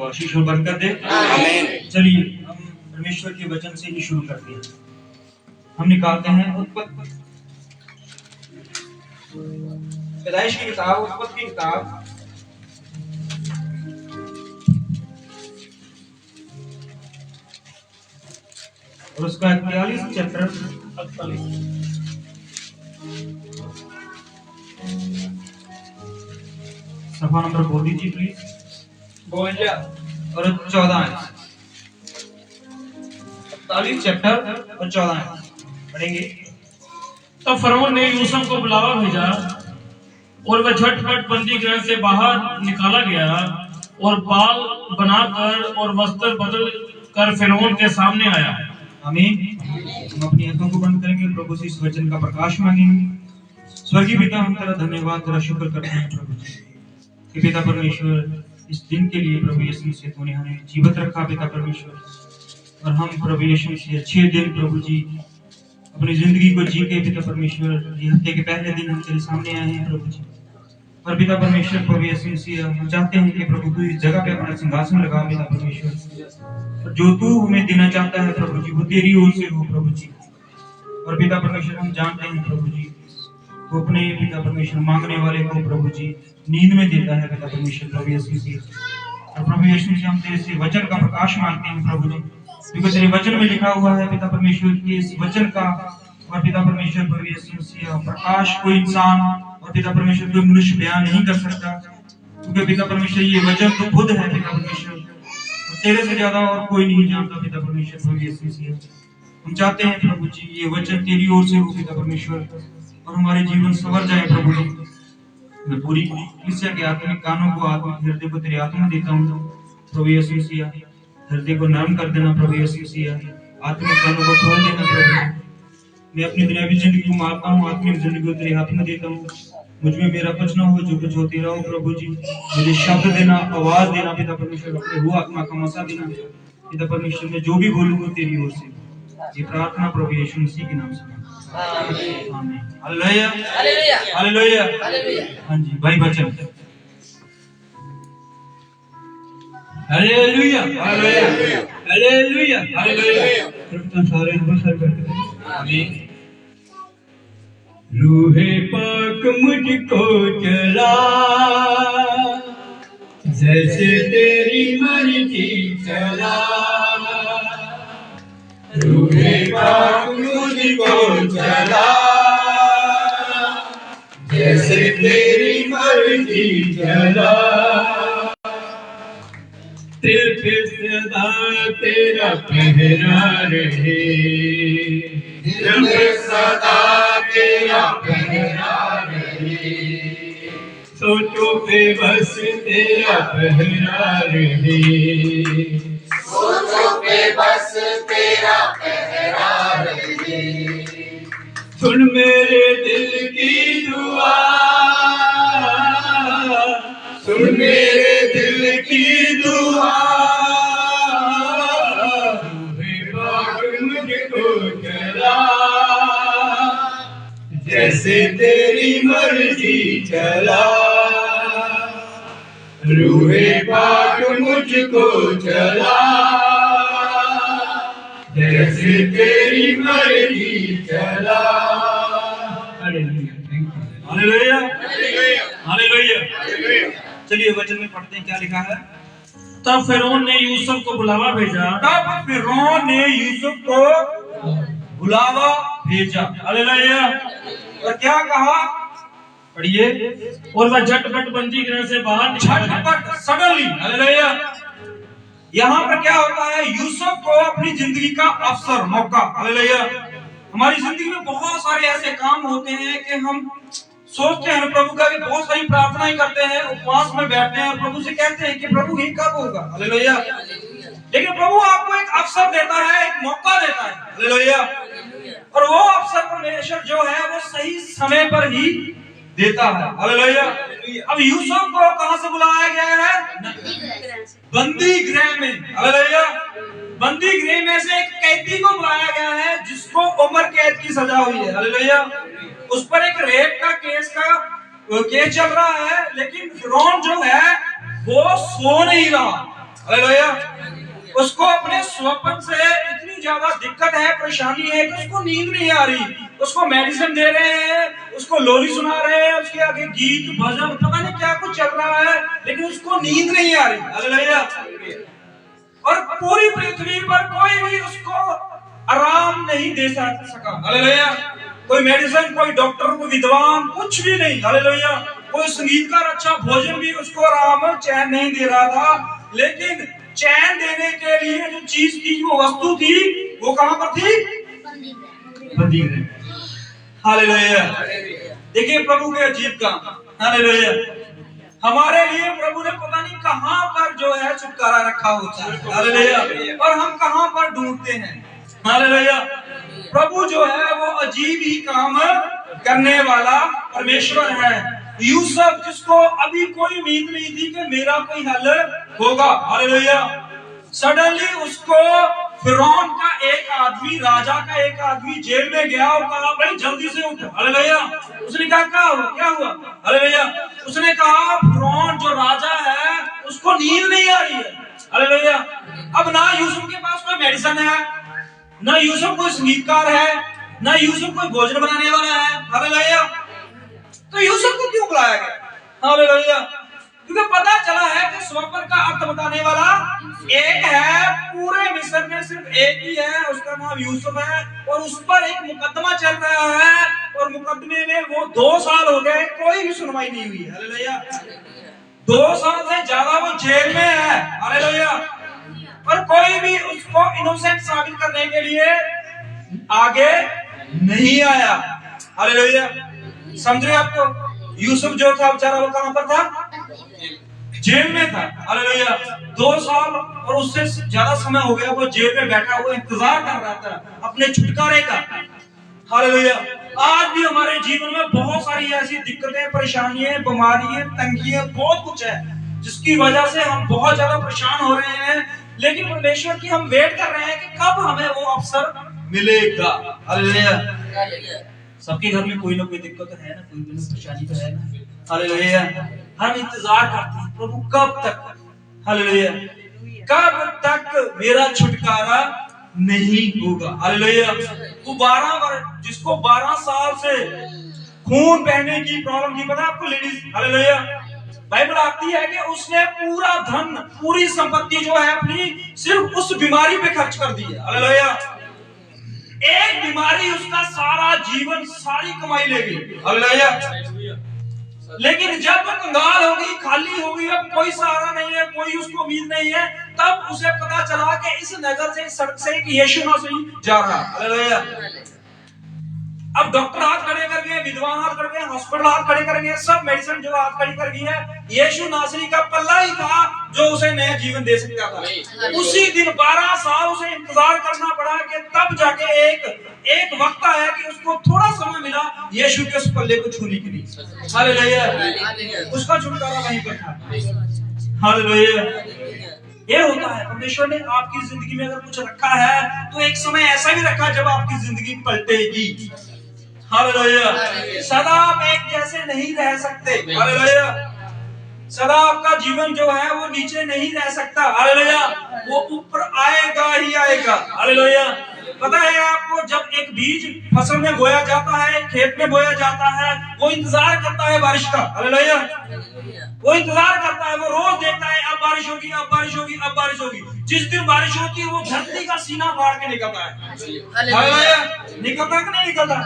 सबको आशीष और बरकत दे। आमीन। चलिए हम परमेश्वर के वचन से ही शुरू करते हैं। हम निकालते हैं उत्पत्ति, पैदाइश की किताब, उत्पत्ति की किताब, और उसका 41 चैप्टर 48 सफा नंबर बोल दीजिए प्लीज। 52 और 14 48 चैप्टर और 14 पढ़ेंगे। तब फरौन ने यूसुफ को बुलावा भेजा और वह झटपट बंदी गृह से बाहर निकाला गया और बाल बनाकर और वस्त्र बदल कर फिरौन के सामने आया। आमीन। हम अपनी आंखों को बंद करेंगे, प्रभु से इस वचन का प्रकाश मांगेंगे। स्वर्गीय पिता, हम तेरा धन्यवाद, तेरा शुक्र करते हैं प्रभु जी कि पिता परमेश्वर इस दिन के लिए प्रभु यीशु से तूने हमें जीवित रखा पिता परमेश्वर, और हम प्रभु यीशु से अच्छे दिन प्रभु जी अपनी जिंदगी को जी के पिता परमेश्वर ये हफ्ते के पहले दिन हम तेरे सामने आए हैं प्रभु जी। और पिता परमेश्वर प्रभु यीशु से हम चाहते हैं कि प्रभु तू इस जगह पे अपना सिंहासन लगा पिता परमेश्वर, जो तू हमें देना चाहता है प्रभु जी वो तेरी ओर से हो प्रभु जी। और पिता परमेश्वर हम जानते हैं प्रभु जी तो अपने पिता परमेश्वर मांगने वाले को प्रभु जी नींद में देता है पिता परमेश्वर प्रभु यीशु से। और प्रभु यीशु से हम तेरे से वचन का प्रकाश मांगते हैं प्रभु जी, क्योंकि तेरे वचन में लिखा हुआ है पिता परमेश्वर के इस वचन का और पिता परमेश्वर प्रभु यीशु से प्रकाश कोई इंसान और पिता परमेश्वर कोई मनुष्य बयान नहीं कर सकता, क्योंकि पिता परमेश्वर ये वचन तो खुद है पिता परमेश्वर, तेरे से ज्यादा और कोई नहीं जानता पिता परमेश्वर प्रभु यीशु से। हम चाहते हैं प्रभु जी ये वचन तेरी ओर से हो पिता परमेश्वर, और हमारे जीवन संवर जाए प्रभु जी। मैं पूरी कलीसिया के आत्मिक कानों को, आत्मिक हृदय को तेरे हाथों में देता हूँ प्रभु यीशु मसीह। हृदय को नरम कर देना प्रभु यीशु मसीह, आत्मिक कानों को खोल देना प्रभु। मैं अपनी दुनियावी जिंदगी को मारता हूँ, आत्मिक जिंदगी को तेरे हाथ में देता हूँ। मुझ में मेरा कुछ ना हो, जो कुछ हो तेरा हो प्रभु जी। मुझे शब्द देना, आवाज देना पिता परमेश्वर, अपने रूह आत्मा का मसा देना पिता परमेश्वर। मैं जो भी बोलूंगा तेरी ओर से, ये प्रार्थना प्रभु यीशु मसीह के नाम से। आमीन। Hallelujah hallelujah hallelujah hallelujah. हाँ जी भाई Bachchan. Hallelujah hallelujah hallelujah hallelujah. कृपया सारे नमस्कार करते हैं। आमीन। रूहे पाक मुझको चला, जैसे तेरी मर्जी चला। रूहे पाक मुझको चला, जैसे तेरी मर्जी चला। दिल पे सदा तेरा पहरा रहे, दिल पे सदा तेरा पहरा रहे। सोचो पे बस तेरा पहरा रहे, सोचो पे बस तेरा पहरा रहे। सुन मेरे दिल की दुआ, सुन मेरे दिल की दुआ। रूहे पाक मुझको चला, जैसे तेरी मर्जी चला। रूहे पाक मुझको चला, जैसे तेरी मर्जी चला। Hallelujah hallelujah. चलिए वचन में पढ़ते हैं क्या लिखा है। तब फिरौन ने यूसुफ को बुलावा भेजा, तब फिरौन ने यूसुफ को बुलावा भेजा। हालेलुया। और क्या कहा पढ़िए। और वह झटपट बंदी गृह से बाहर निकाला गया। झटपट सडनली। हालेलुया। यहाँ पर क्या होता है, यूसुफ को अपनी जिंदगी का अवसर, मौका। हालेलुया। हमारी जिंदगी में बहुत सारे ऐसे काम होते हैं कि हम सोचते हैं प्रभु का, भी बहुत सारी प्रार्थनाएं करते हैं, उपवास में बैठते हैं और प्रभु से कहते हैं कि प्रभु ये कब होगा। हालेलुया। लेकिन प्रभु आपको एक अवसर देता है, एक मौका देता है। हालेलुया। और वो अवसर परमेश्वर जो है वो सही समय पर ही देता है। हालेलुया। अब यूसुफ को कहां से बुलाया गया है? बंदी गृह में। हालेलुया। बंदी गृह में से एक कैदी को बुलाया गया है जिसको उम्र कैद की सजा हुई है। हालेलुया। उस पर एक रेप का केस चल रहा है, लेकिन फिरौन जो है वो सो नहीं रहा। हालेलुया। उसको अपने स्वप्न से इतनी ज्यादा दिक्कत है, परेशानी है कि उसको नींद नहीं आ रही। उसको मेडिसिन दे रहे हैं, उसको लोरी सुना रहे हैं, उसके आगे गीत भजन पता नहीं क्या कुछ चल रहा है, लेकिन उसको नींद नहीं आ रही। हालेलुया। और पूरी पृथ्वी पर कोई भी उसको आराम नहीं दे सका। हालेलुया। कोई मेडिसिन, कोई डॉक्टर, कोई विद्वान, कुछ भी नहीं। हालेलुया। कोई संगीतकार अच्छा भोजन भी उसको आराम चैन नहीं दे रहा था। लेकिन चैन देने के लिए जो चीज थी, वो वस्तु थी, वो कहां पर थी? मंदिर में। हालेलुया। देखिए प्रभु के अजीब काम। हालेलुया। हमारे लिए प्रभु ने पता नहीं कहां पर जो है छुटकारा रखा होता है। हालेलुया। और हम कहां पर ढूंढते हैं। हालेलुया। प्रभु जो है वो अजीब ही काम करने वाला परमेश्वर है। यूसुफ, जिसको अभी कोई उम्मीद नहीं थी कि मेरा कोई हल होगा। हालेलुया। सडनली उसको फिरौन का एक आदमी, राजा का एक आदमी जेल में गया और कहा भाई जल्दी से उठ। हालेलुया। उसने कहा क्या हुआ? हालेलुया। उसने कहा फिरौन जो राजा है उसको नींद नहीं आ रही है। हालेलुया। अब ना यूसुफ के पास कोई मेडिसिन है, ना यूसुफ कोई संगीतकार है, ना यूसुफ कोई भोजन बनाने वाला है। हालेलुया। तो यूसुफ को क्यों बुलाया गया? हालेलुया। क्योंकि पता चला है कि स्वप्न का अर्थ बताने वाला एक है, पूरे मिस्र में सिर्फ एक ही है, उसका नाम यूसुफ है। और उस पर एक मुकदमा चल रहा है और मुकदमे में वो 2 साल हो गए, कोई भी सुनवाई नहीं हुई। हालेलुया। 2 साल से ज्यादा वो जेल में है। हालेलुया। पर कोई भी उसको इनोसेंट साबित करने के लिए आगे नहीं आया। हालेलुया। समझ रहे आपको? यूसुफ जो था बेचारा वो कहां पर था? जेल में था। हालेलुया। 2 साल और उससे ज्यादा समय हो गया वो जेल में बैठा हुआ इंतजार कर रहा था अपने छुटकारे का। हालेलुया। आज भी हमारे जीवन में बहुत सारी ऐसी दिक्कतें, परेशानियां, बीमारियां, तंगियां, बहुत कुछ है जिसकी वजह से हम बहुत ज्यादा परेशान हो रहे हैं। लेकिन परमेश्वर की हम वेट कर रहे हैं कि कब हमें वो अवसर मिलेगा। हालेलुया। सबके घर में कोई ना कोई दिक्कत तो है ना, कोई ना परेशानी तो है ना। हालेलुया। हम इंतजार करते हैं प्रभु कब तक। हालेलुया। कब तक मेरा छुटकारा नहीं होगा। हालेलुया। वो 12 वर्ष, जिसको 12 साल से खून बहने की प्रॉब्लम थी, पता है आपको लेडीज? हालेलुया। बाइबल आती है कि उसने पूरा धन, पूरी संपत्ति जो है अपनी सिर्फ उस बीमारी पे खर्च कर दी है। हालेलुया। एक बीमारी उसका सारा जीवन, सारी कमाई ले गई। हालेलुया। लेकिन जब कंगाल हो गई, खाली हो गई, अब कोई सहारा नहीं है, कोई उसको उम्मीद नहीं है, तब उसे पता चला कि इस नगर से, इस सड़क से एक यीशु नासरी जा रहा। हालेलुया। अब डॉक्टर हाथ खड़े कर गए, विद्वान हाथ खड़े गए, हॉस्पिटल हाथ खड़े कर गए, सब मेडिसिन जो हाथ खड़ी कर गई है। यीशु नासरी का पल्ला ही था जो उसे नया जीवन दे सकता था। उसी दिन 12 साल उसे इंतजार करना पड़ा कि तब जाके एक वक्त आया कि उसको थोड़ा समय मिला यीशु के उस पल्ले को छूने के लिए। हालेलुया। उसका छुटकारा वहीं पर था। हालेलुया। ये होता है, परमेश्वर ने आपकी जिंदगी में अगर कुछ रखा है तो एक समय ऐसा भी रखा जब आपकी जिंदगी पलटेगी। हालेलुया। सदा आप एक जैसे नहीं रह सकते। हालेलुया। सदा आपका जीवन जो है वो नीचे नहीं रह सकता। हालेलुया। वो ऊपर आएगा ही आएगा। हालेलुया। पता है आपको, जब एक बीज फसल में बोया जाता है, खेत में बोया जाता है, वो इंतजार करता है बारिश का। हालेलुया। वो इंतजार करता है, वो रोज देखता है अब बारिश होगी, अब बारिश होगी, अब बारिश होगी। जिस दिन बारिश होती है वो धरती का सीना फाड़ के निकलता है। हालेलुया। निकलता कि नहीं निकलता?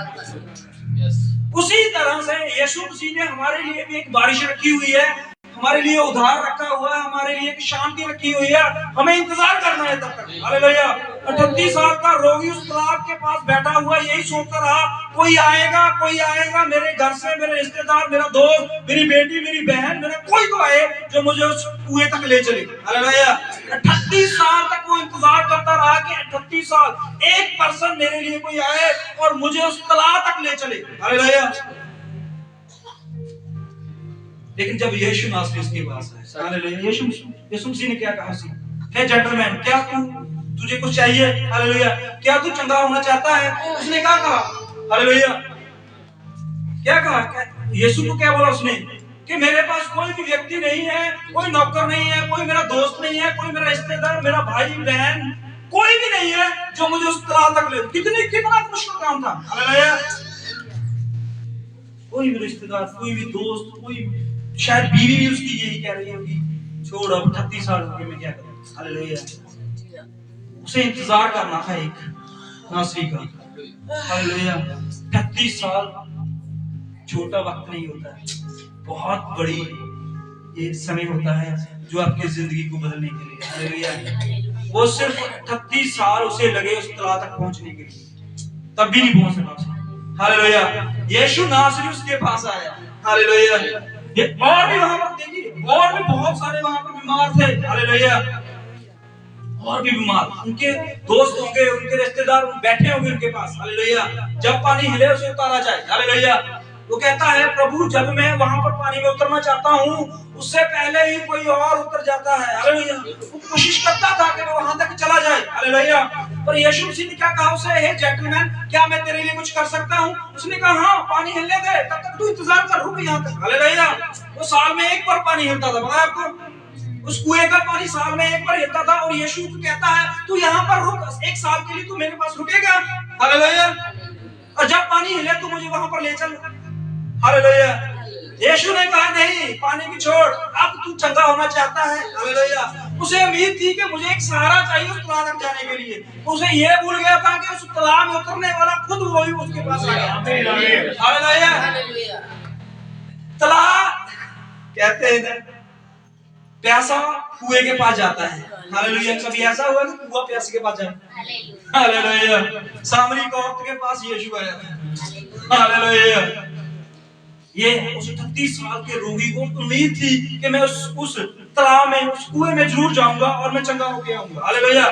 उसी तरह से यीशु मसीह ने हमारे लिए भी एक बारिश रखी हुई है, हमारे लिए उधार रखा हुआ है, हमारे लिए एक शांति रखी हुई है। हमें इंतजार करना है तब तक। हालेलुया। 38 साल का रोगी उस तालाब के पास बैठा हुआ यही सोचता रहा, कोई आएगा मेरे घर से, मेरे रिश्तेदार, मेरा दोस्त, मेरी बेटी, मेरी बहन, मेरा कोई तो आए जो मुझे उस कुएं तक ले चले। हालेलुया। 38 साल तक वो इंतजार करता रहा कि 38 साल एक पर्सन मेरे लिए कोई आए और मुझे उस तालाब तक ले चले। हालेलुया। लेकिन जब यीशु नासरी उसके पास आया, हालेलुया, यीशु मसीह ने क्या कहा? हे जेंटलमैन, क्या तुझे कुछ चाहिए? हालेलुया। क्या तू चंगा होना चाहता है? उसने क्या कहा? हालेलुया। क्या कहा? यीशु को क्या बोला उसने? कि मेरे पास कोई भी व्यक्ति नहीं है, कोई नौकर नहीं है, कोई मेरा दोस्त नहीं है, कोई मेरा रिश्तेदार, मेरा भाई बहन कोई भी नहीं है जो मुझे उस तलाब तक ले। कितना मुश्किल काम था। हालेलुया। कोई भी रिश्तेदार, कोई भी दोस्त, कोई शायद बीवी भी उसकी यही कह रही होगी, छोड़ अब 38 साल हो गए मैं क्या करूं। हालेलुया। उसे इंतजार करना था एक नासरी का। हालेलुया। 38 साल छोटा वक्त नहीं होता है, बहुत बड़ी ये समय होता है जो आपकी जिंदगी को बदलने के लिए। हालेलुया। वो सिर्फ 38 साल उसे लगे उस तलाब तक पहुंचने के लिए, तब भी नहीं पहुंच सका। हालेलुया। यीशु नासरी उसके पास आया। हालेलुया। ये और भी वहां पर देखिए, और भी बहुत सारे वहां पर बीमार थे। हालेलुया। और भी बीमार, उनके दोस्त होंगे, उनके रिश्तेदार बैठे होंगे उनके पास। हालेलुया। जब पानी हिले उसे उतारा जाए। हालेलुया। वो कहता है, प्रभु जब मैं वहां पर पानी में उतरना चाहता हूँ उससे पहले ही कोई और उतर जाता है। हालेलुया। वो कोशिश करता था कि वो वहां तक चला जाए। हालेलुया। पर यीशु मसीह ने क्या कहा उसे, हे जेंटलमैन, क्या मैं तेरे लिए कुछ कर सकता हूँ? उसने कहा, हाँ, पानी हिलने दे, तब तक तू इंतजार कर, रुक यहाँ तक। हालेलुया। वो साल में एक बार पानी हिलता था, पता है आपको? उस कुएं का पानी साल में एक बार हिलता था और यीशु कहता है, तू यहाँ पर रुक, एक साल के लिए तू मेरे पास रुकेगा। हालेलुया। और जब पानी हिले तो मुझे वहां पर ले चल। हालेलुया। यीशु ने कहा, नहीं, पानी की छोड़, अब तू चंगा होना चाहता है। हालेलुया। उसे उम्मीद थी कि मुझे एक सहारा चाहिए उस तालाब तक जाने के लिए। उसे ये भूल गया था कि उस तालाब में उतरने वाला खुद वही उसके पास आ गया। हालेलुया। तालाब कहते हैं प्यासा कुएं के पास जाता है। हालेलुया। कभी ऐसा हुआ कि कुआं प्यासे के पास जाए? हालेलुया। सामरी की औरत के पास यीशु आया। हालेलुया। ये उस 38 साल के रोगी को उम्मीद थी कि मैं उस तालाब में, उस कुएं में जरूर जाऊंगा और मैं चंगा होके आऊंगा। हालेलुया।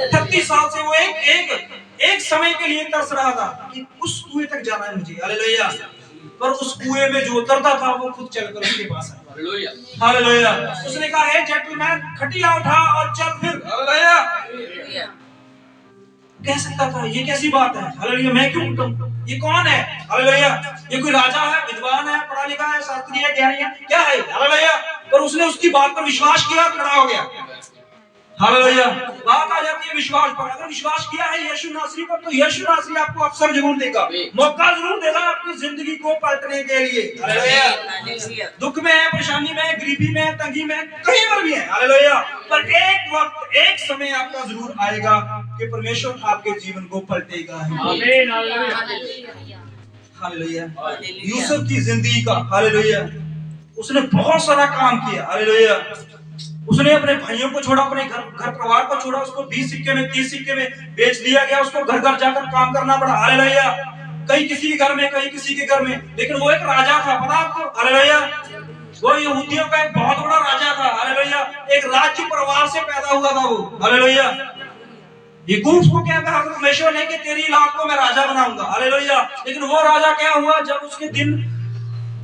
38 साल से वो एक समय के लिए तरस रहा था कि उस कुएं तक जाना है मुझे। हालेलुया। पर उस कुएं में जो उतरता था वो खुद चलकर उसके पास आया। हालेलुया। हालेलुया। उसने कहा, हे जेंटलमैन, खटिया उठा और चल फिर। हालेलुया। कह सकता था, ये कैसी बात है? हालेलुया। मैं क्यों उठूं? ये कौन है? हालेलुया। ये कोई राजा है, विद्वान है, पढ़ा लिखा है, शास्त्री है, ज्ञानी है, क्या है? हालेलुया। पर उसने उसकी बात पर विश्वास किया, खड़ा हो गया। हालेलुया। बात आ जाती है विश्वास पर। अगर विश्वास किया है यीशु नासरी पर, तो यीशु नासरी आपको अवसर जरूर देगा, मौका जरूर देगा अपनी जिंदगी को पलटने के लिए। हालेलुया। दुख में है, परेशानी में है, गरीबी में है, तंगी में, कहीं पर भी है। हालेलुया। पर एक वक्त, एक समय आपका जरूर आएगा कि परमेश्वर आपके जीवन को पलटेगा। आमीन। हालेलुया। यूसुफ की जिंदगी का, हालेलुया, उसने बहुत सारा काम किया। हालेलुया। उसने अपने भाइयों को छोड़ा, अपने घर परिवार को छोड़ा, उसको 20 सिक्के में, 30 सिक्के में बेच दिया गया, उसको घर घर जाकर काम करना पड़ा। हालेलुया। कहीं किसी के घर में, कहीं किसी के घर में, लेकिन वो एक राजा था, पता आपको? हालेलुया। वो यहूदियों का एक बहुत बड़ा राजा था। हालेलुया। एक राज्य परिवार से पैदा हुआ था वो। हालेलुया। याकूब को क्या कहा परमेश्वर ने कि तेरी औलाद को मैं राजा बनाऊंगा। हालेलुया। लेकिन वो राजा क्या हुआ जब उसके दिन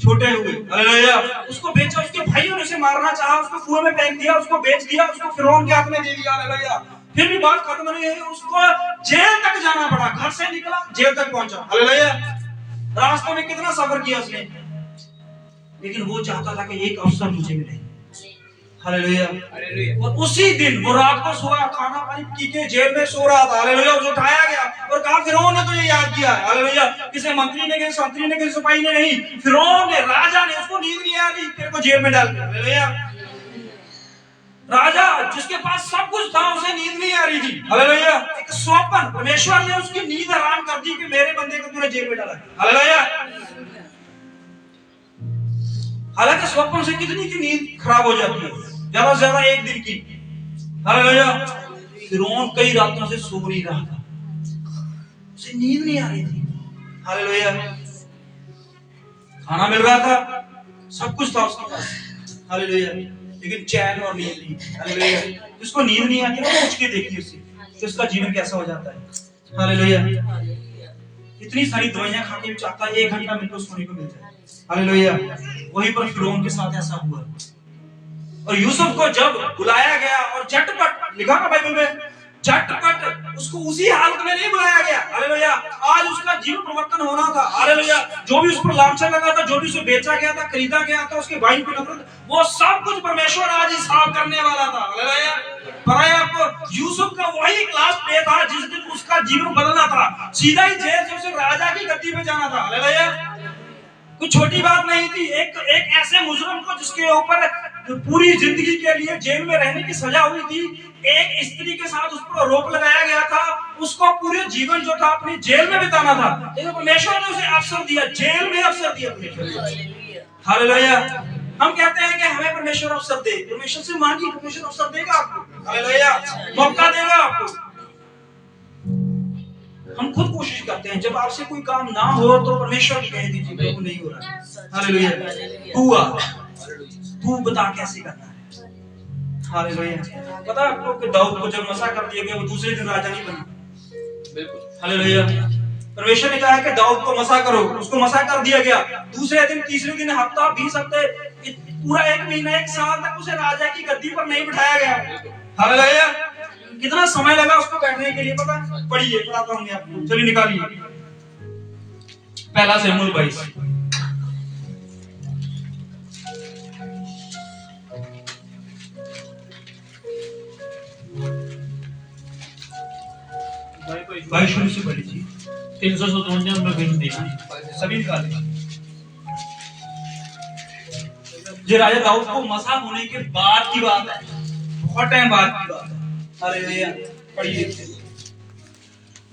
छोटे हुए। हालेलुया। उसको बेचा, उसके भाइयों ने उसे मारना चाहा, उसको कुएं में फेंक दिया, उसको बेच दिया, उसको फिरौन के हाथ में दे दिया। हालेलुया। फिर भी बात खत्म नहीं हुई, उसको जेल तक जाना पड़ा। घर से निकला, जेल तक पहुंचा। हालेलुया। रास्ते में कितना सफर किया उसने, लेकिन वो चाहता था कि एक अवसर मुझे मिले। हालेलुया। और उसी दिन वो रात को सोया, खाना पानी पी के जेल में सो रहा था। हालेलुया। उसे उठाया गया और कहा फिरौन ने तुझे याद किया। हालेलुया। किसी मंत्री ने, किसी संतरी ने, किसी सिपाही ने नहीं, फिरौन ने, राजा ने, उसको नींद नहीं आ रही, तेरे को जेल में डाल दिया। हालेलुया। राजा जिसके पास सब कुछ था, उसे नींद नहीं आ रही थी। हालेलुया। एक स्वप्न, परमेश्वर ने उसकी नींद हराम कर दी कि मेरे बंदे को तूने जेल में डाला। हालेलुया। हालांकि स्वप्न से कितनी की नींद खराब हो जाती है, ज्यादा से ज्यादा एक दिन की। हालेलुया। फिरौन कई रातों से सो नहीं रहा था, उसे नींद नहीं आ रही थी। हालेलुया। खाना मिल रहा था, सब कुछ था उसके पास। हालेलुया। लेकिन चैन और नींद नहीं। हालेलुया। जिसको नींद नहीं आती ना, पूछ के देखिए उससे कि उसका जीवन कैसा हो जाता है। हालेलुया। इतनी सारी दवाइयां खा के भी चाहता है 1 घंटा मिनट को सोने को मिल जाए। हालेलुया। वहीं पर फिरौन के साथ ऐसा हुआ। और यूसुफ को जब बुलाया गया और झटपट, लिखा ना बाइबल में, झटपट उसको उसी हालत में नहीं बुलाया गया, हालेलुया। आज उसका जीवन परिवर्तन होना था, हालेलुया। जो भी उस पर लांछन लगा था, जो भी उसे बेचा गया था, खरीदा गया था, उसके भाई को नफरत, वो सब कुछ परमेश्वर आज हिसाब करने वाला था, हालेलुया। पर आपको यूसुफ का वही क्लास पे था जिस दिन उसका जीवन बदलना था, सीधा ही जेल से उसे राजा की गद्दी पे जाना था, हालेलुया। कुछ छोटी बात नहीं थी। एक ऐसे मुजरिम को जिसके ऊपर पूरी जिंदगी के लिए जेल में रहने की सजा हुई थी, एक स्त्री के साथ उस पर रोक लगाया गया था, उसको पूरे जीवन जो था अपनी जेल में बिताना था, लेकिन परमेश्वर ने उसे अवसर दिया, जेल में अवसर दिया परमेश्वर, हालेलुया। हम कहते हैं कि हमें परमेश्वर अवसर दे, परमेश्वर से मांगिए, परमेश्वर अवसर देगा आपको, हालेलुया, मौका देगा आपको। हम खुद कोशिश करते हैं, जब आपसे कोई काम ना हो तो परमेश्वर को कह दीजिए प्रभु नहीं हो रहा, हालेलुया, तू बता कैसे करना है, हालेलुया। पता है आपको कि दाऊद को जब मसा कर दिया गया, वो दूसरे दिन राजा नहीं बना, बिल्कुल, हालेलुया। परमेश्वर ने कहा है कि दाऊद को मसा करो, उसको मसा कर दिया गया, दूसरे दिन, तीसरे दिन, हफ्ता, 20 हफ्ते, पूरा 1 महीना, 1 साल तक उसे राजा की गद्दी पर नहीं बिठाया गया, हालेलुया। कितना समय लगा उसको बैठने के लिए, पता? पढ़िए, पढ़ाता हूँ मैं आपको, चलिए निकालिए, पहला शमूएल 22। भाई शुरू से पढ़ लीजिए, 357 में भेज दिया सभी निकालिए। ये राजा दाऊद को मसा होने के बाद की बात है, बहुत टाइम बाद की बात है, हालेलुया। पढ़िए।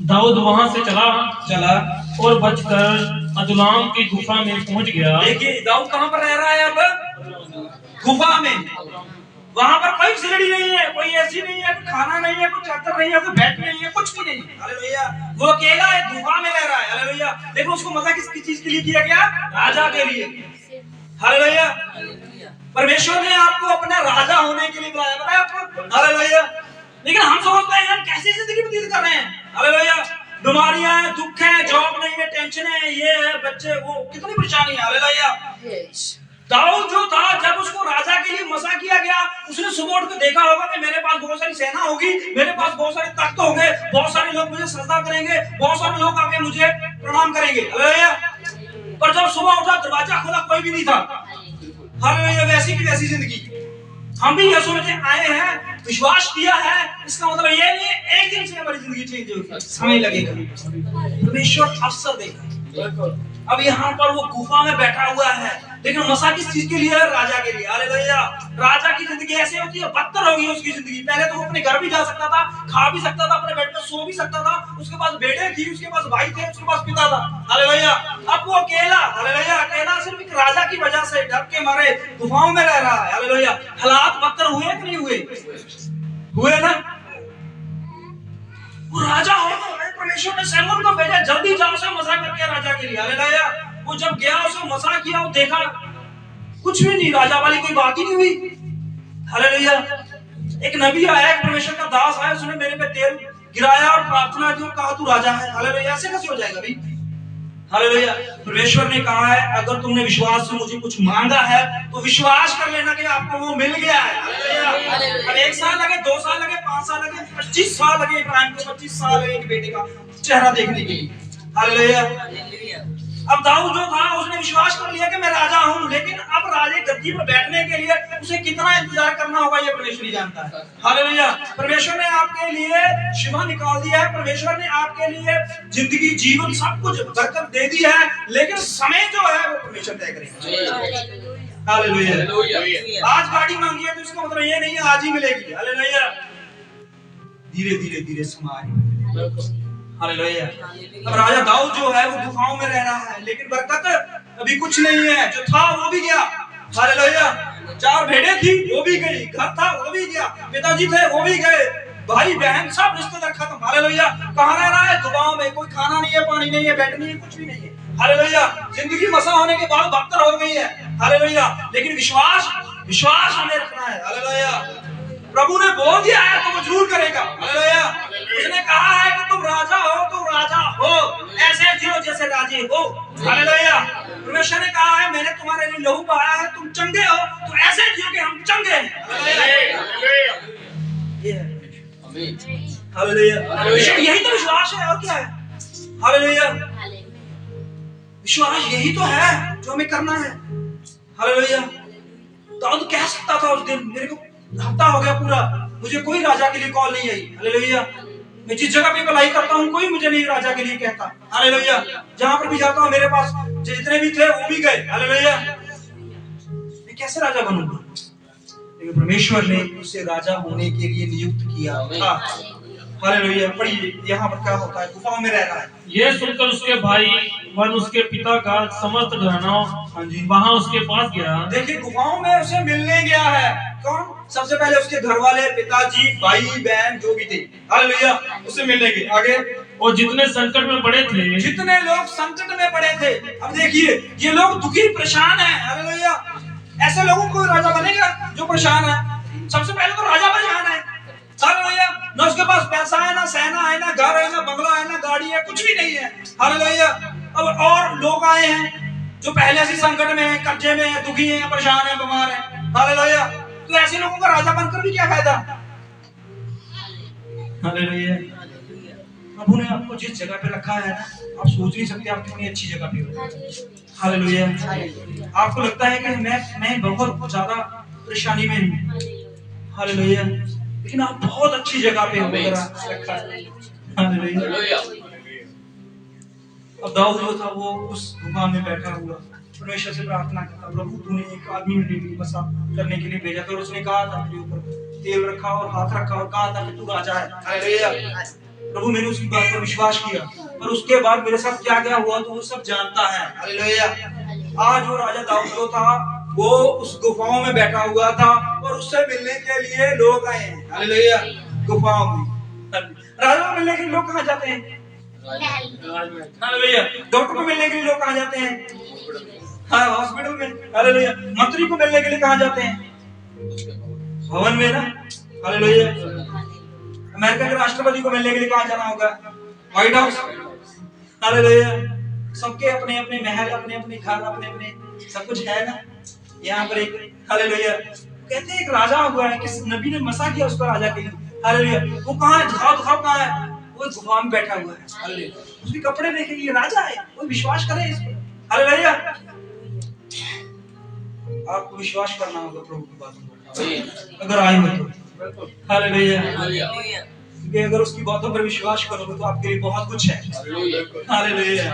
दाऊद वहां से चला और बचकर अदुल्लाम की गुफा में पहुंच गया। देखिए दाऊद कहां पर रह रहा है अब? गुफा में। वहां पर कोई फैसिलिटी नहीं है, कोई एसी नहीं है, कोई खाना नहीं है, कोई चादर नहीं है, कोई बेड नहीं है, कुछ भी नहीं है, हालेलुया। वो अकेला है, गुफा में रह रहा है, हालेलुया। देखो उसको मजा किसकी चीज के लिए किया गया? राजा के लिए, हालेलुया। परमेश्वर ने आपको अपना राजा होने के लिए बुलाया, पता है आपको, हालेलुया। लेकिन हम सोचते हैं हम कैसी जिंदगी व्यतीत कर रहे हैं, हालेलुया। बीमारियां हैं, दुख है, जॉब नहीं है, टेंशन है, ये है, बच्चे, वो, कितनी परेशानी है, हालेलुया। दाऊद जो था, जब उसको राजा के लिए मसा किया गया, उसने सुबह उठ के देखा होगा कि मेरे पास बहुत सारी सेना होगी, मेरे पास बहुत सारे तख्त होंगे, बहुत सारे लोग मुझे सजदा करेंगे, बहुत सारे लोग आके मुझे प्रणाम करेंगे, हालेलुया। पर जब सुबह उठा, दरवाजा खोला, कोई भी नहीं था, हालेलुया। वैसी की वैसी जिंदगी। हम भी यीशु में आए हैं, विश्वास किया है, इसका मतलब ये नहीं है एक दिन से हमारी जिंदगी चेंज होगी, समय लगेगा, परमेश्वर अवसर देगा। अब यहाँ पर वो गुफा में बैठा हुआ है, लेकिन मसा किस चीज के लिए है? राजा के लिए, हालेलुया। राजा की जिंदगी ऐसे होती है, बदतर होगी उसकी जिंदगी। पहले तो वो अपने घर भी जा सकता था, खा भी सकता था, अपने बेड में सो भी सकता था, उसके पास बेटे थी, उसके पास भाई थे, उसके पास पिता था, हालेलुया। अब वो अकेला, हालेलुया, अकेला सिर्फ एक राजा की वजह से डर के मारे गुफाओं में रह रहा है, हालेलुया। हालात बदतर हुए कि नहीं हुए? हुए ना। वो राजा हो तो परमेश्वर ने शमूएल को भेजा, जल्दी जाओ से मसा करके राजा के लिए, हालेलुया। वो जब गया, उसे मसा किया, वो देखा कुछ भी नहीं, राजा वाली कोई बात ही नहीं हुई, हालेलुया। एक नबी आया, एक परमेश्वर का दास आया, उसने मेरे पे तेल गिराया और प्रार्थना की और कहा तू राजा है, हालेलुया। ऐसे कैसे हो जाएगा भाई, हालेलुया। परमेश्वर ने कहा है अगर तुमने विश्वास से मुझे कुछ मांगा है तो विश्वास कर लेना कि आपको वो मिल गया है, हालेलुया। अब 1 साल लगे, 2 साल लगे, 5 साल लगे, 25 साल लगे, इब्राहिम को 25 साल लगे एक बेटे का चेहरा देखने के लिए, हालेलुया। अब दाऊद जो था उसने विश्वास कर लिया कि मैं राजा हूं, लेकिन अब राजे गद्दी पर बैठने के लिए उसे कितना इंतजार करना होगा ये परमेश्वर ही जानता है, हालेलुया। परमेश्वर ने आपके लिए शिफा निकाल दिया है, परमेश्वर ने आपके लिए जिंदगी, जीवन, सब कुछ बरकत दे दी है, लेकिन समय जो है वो परमेश्वर तय करेगा, हालेलुया। आज गाड़ी मांगी है तो इसका मतलब ये नहीं है आज ही मिलेगी, हालेलुया। धीरे धीरे धीरे समाज, हालेलुया। अब राजा दाऊद जो है वो गुफाओं में रह रहा है, लेकिन बरकत अभी कुछ नहीं है, जो था वो भी गया, हालेलुया। 4 भेड़ें थी वो भी गई, घर था वो भी गया, पिताजी थे वो भी गए, भाई बहन सब रिश्तेदार खत्म, हालेलुया। कहां रह रहा है? गुफाओं में। कोई खाना नहीं है, पानी नहीं है, बेड नहीं है, कुछ भी नहीं है, हालेलुया। जिंदगी मसा होने के बाद बदतर हो गई है, हालेलुया। लेकिन विश्वास हमें रखना है, हालेलुया। प्रभु ने बोल दिया है तो वो जरूर करेगा, हालेलुया। उसने कहा है कि तुम राजा हो तो राजा हो, ऐसे जियो जैसे राजे हो, हालेलुया। परमेश्वर ने कहा है मैंने तुम्हारे लिए लहू बहाया है, तुम चंगे हो तो ऐसे जियो कि हम चंगे हैं, हालेलुया। ये है हालेलुया। यही तो विश्वास है, और क्या है? हालेलुया। विश्वास यही तो है जो हमें करना है। हालेलुया। दाऊद कह सकता था उस दिन, मेरे को हफ्ता हो गया पूरा, मुझे कोई राजा के लिए कॉल नहीं आई। हालेलुया। मैं जिस जगह पे भलाई करता हूँ कोई मुझे नहीं राजा के लिए कहता। हालेलुया। जहां पर भी जाता हूँ मेरे पास जितने भी थे वो भी गए। हालेलुया। मैं कैसे राजा बनूंगा? लेकिन परमेश्वर ने उसे राजा होने के लिए नियुक्त किया था। हालेलुया। पढ़िए यहाँ पर क्या होता है, गुफाओं में रह रहा है। यह सुनकर उसके भाई वन उसके पिता का समस्त घराना हाँ जी। वहां उसके पास गया। देखिए गुफाओं में उसे मिलने गया है कौन? सबसे पहले उसके घर वाले, पिताजी, भाई बहन जो भी थे। हालेलुया। उसे मिलने गए। आगे, और जितने संकट में पड़े थे, जितने लोग संकट में पड़े थे। अब देखिए ये लोग दुखी परेशान हैं। हालेलुया। ऐसे लोगों को राजा बनेगा जो परेशान है? सबसे पहले तो राजा परेशान है। हालेलुया। ना उसके पास पैसा है, ना सेना है, ना घर है, ना बंगला है, ना गाड़ी है, कुछ भी नहीं है। हालेलुया। अब और लोग आए हैं जो पहले से संकट में है, कर्जे में है, दुखी है, परेशान है, बीमार है। हालेलुया। तो ऐसे लोगों का राजा बनकर भी क्या फायदा? हालेलुया। प्रभु ने आपको जिस जगह पे रखा है ना, आप सोच नहीं सकते आप कितनी अच्छी जगह पे हो। हालेलुया। आपको लगता है कि मैं बहुत ज्यादा परेशानी में हूँ। हालेलुया। लेकिन आप बहुत अच्छी जगह पे हो रखा है। हालेलुया। अब दाऊद जो था वो उस गुफा में बैठा हुआ परमेश्वर से प्रार्थना करता, प्रभु तूने एक आदमी मेरे लिए बसा करने के लिए भेजा था और उसने कहा था मेरे ऊपर तेल रखा और हाथ रखा और कहा था कि तू राजा है। हालेलुया। प्रभु मैंने उसकी बात पर विश्वास किया, पर उसके बाद मेरे साथ क्या क्या हुआ तो वो सब जानता है। हालेलुया। आज वो राजा दाऊद जो था वो उस गुफाओं में बैठा हुआ था और उससे मिलने के लिए लोग आए हैं। हालेलुया। गुफाओं में राजा को मिलने के लिए लोग कहाँ जाते हैं? हालेलुया। डॉक्टर को मिलने के लिए लोग कहाँ जाते हैं? हाँ, हॉस्पिटल में। हालेलुया। मंत्री को मिलने के लिए कहाँ जाते हैं? भवन में ना। हालेलुया। अमेरिका के राष्ट्रपति को मिलने के लिए कहाँ जाना होगा? White house. हालेलुया। सबके अपने अपने महल, अपने अपने घर, अपने अपने सब कुछ है ना। यहाँ पर एक हालेलुया कहते हैं एक राजा हुआ है, किस नबी ने मसा किया उसको राजा के लिए। हालेलुया। वो कहाँ है? दिखाओ कहाँ है? वो गुफा में बैठा हुआ है। हालेलुया। उसके कपड़े देखे ये राजा है, वो विश्वास करे इस पर। हालेलुया। आपको विश्वास करना होगा प्रभु की बातों पर अगर आए हो तो। हालेलुया। क्योंकि अगर उसकी बातों पर विश्वास करोगे तो आपके लिए बहुत कुछ है। हालेलुया।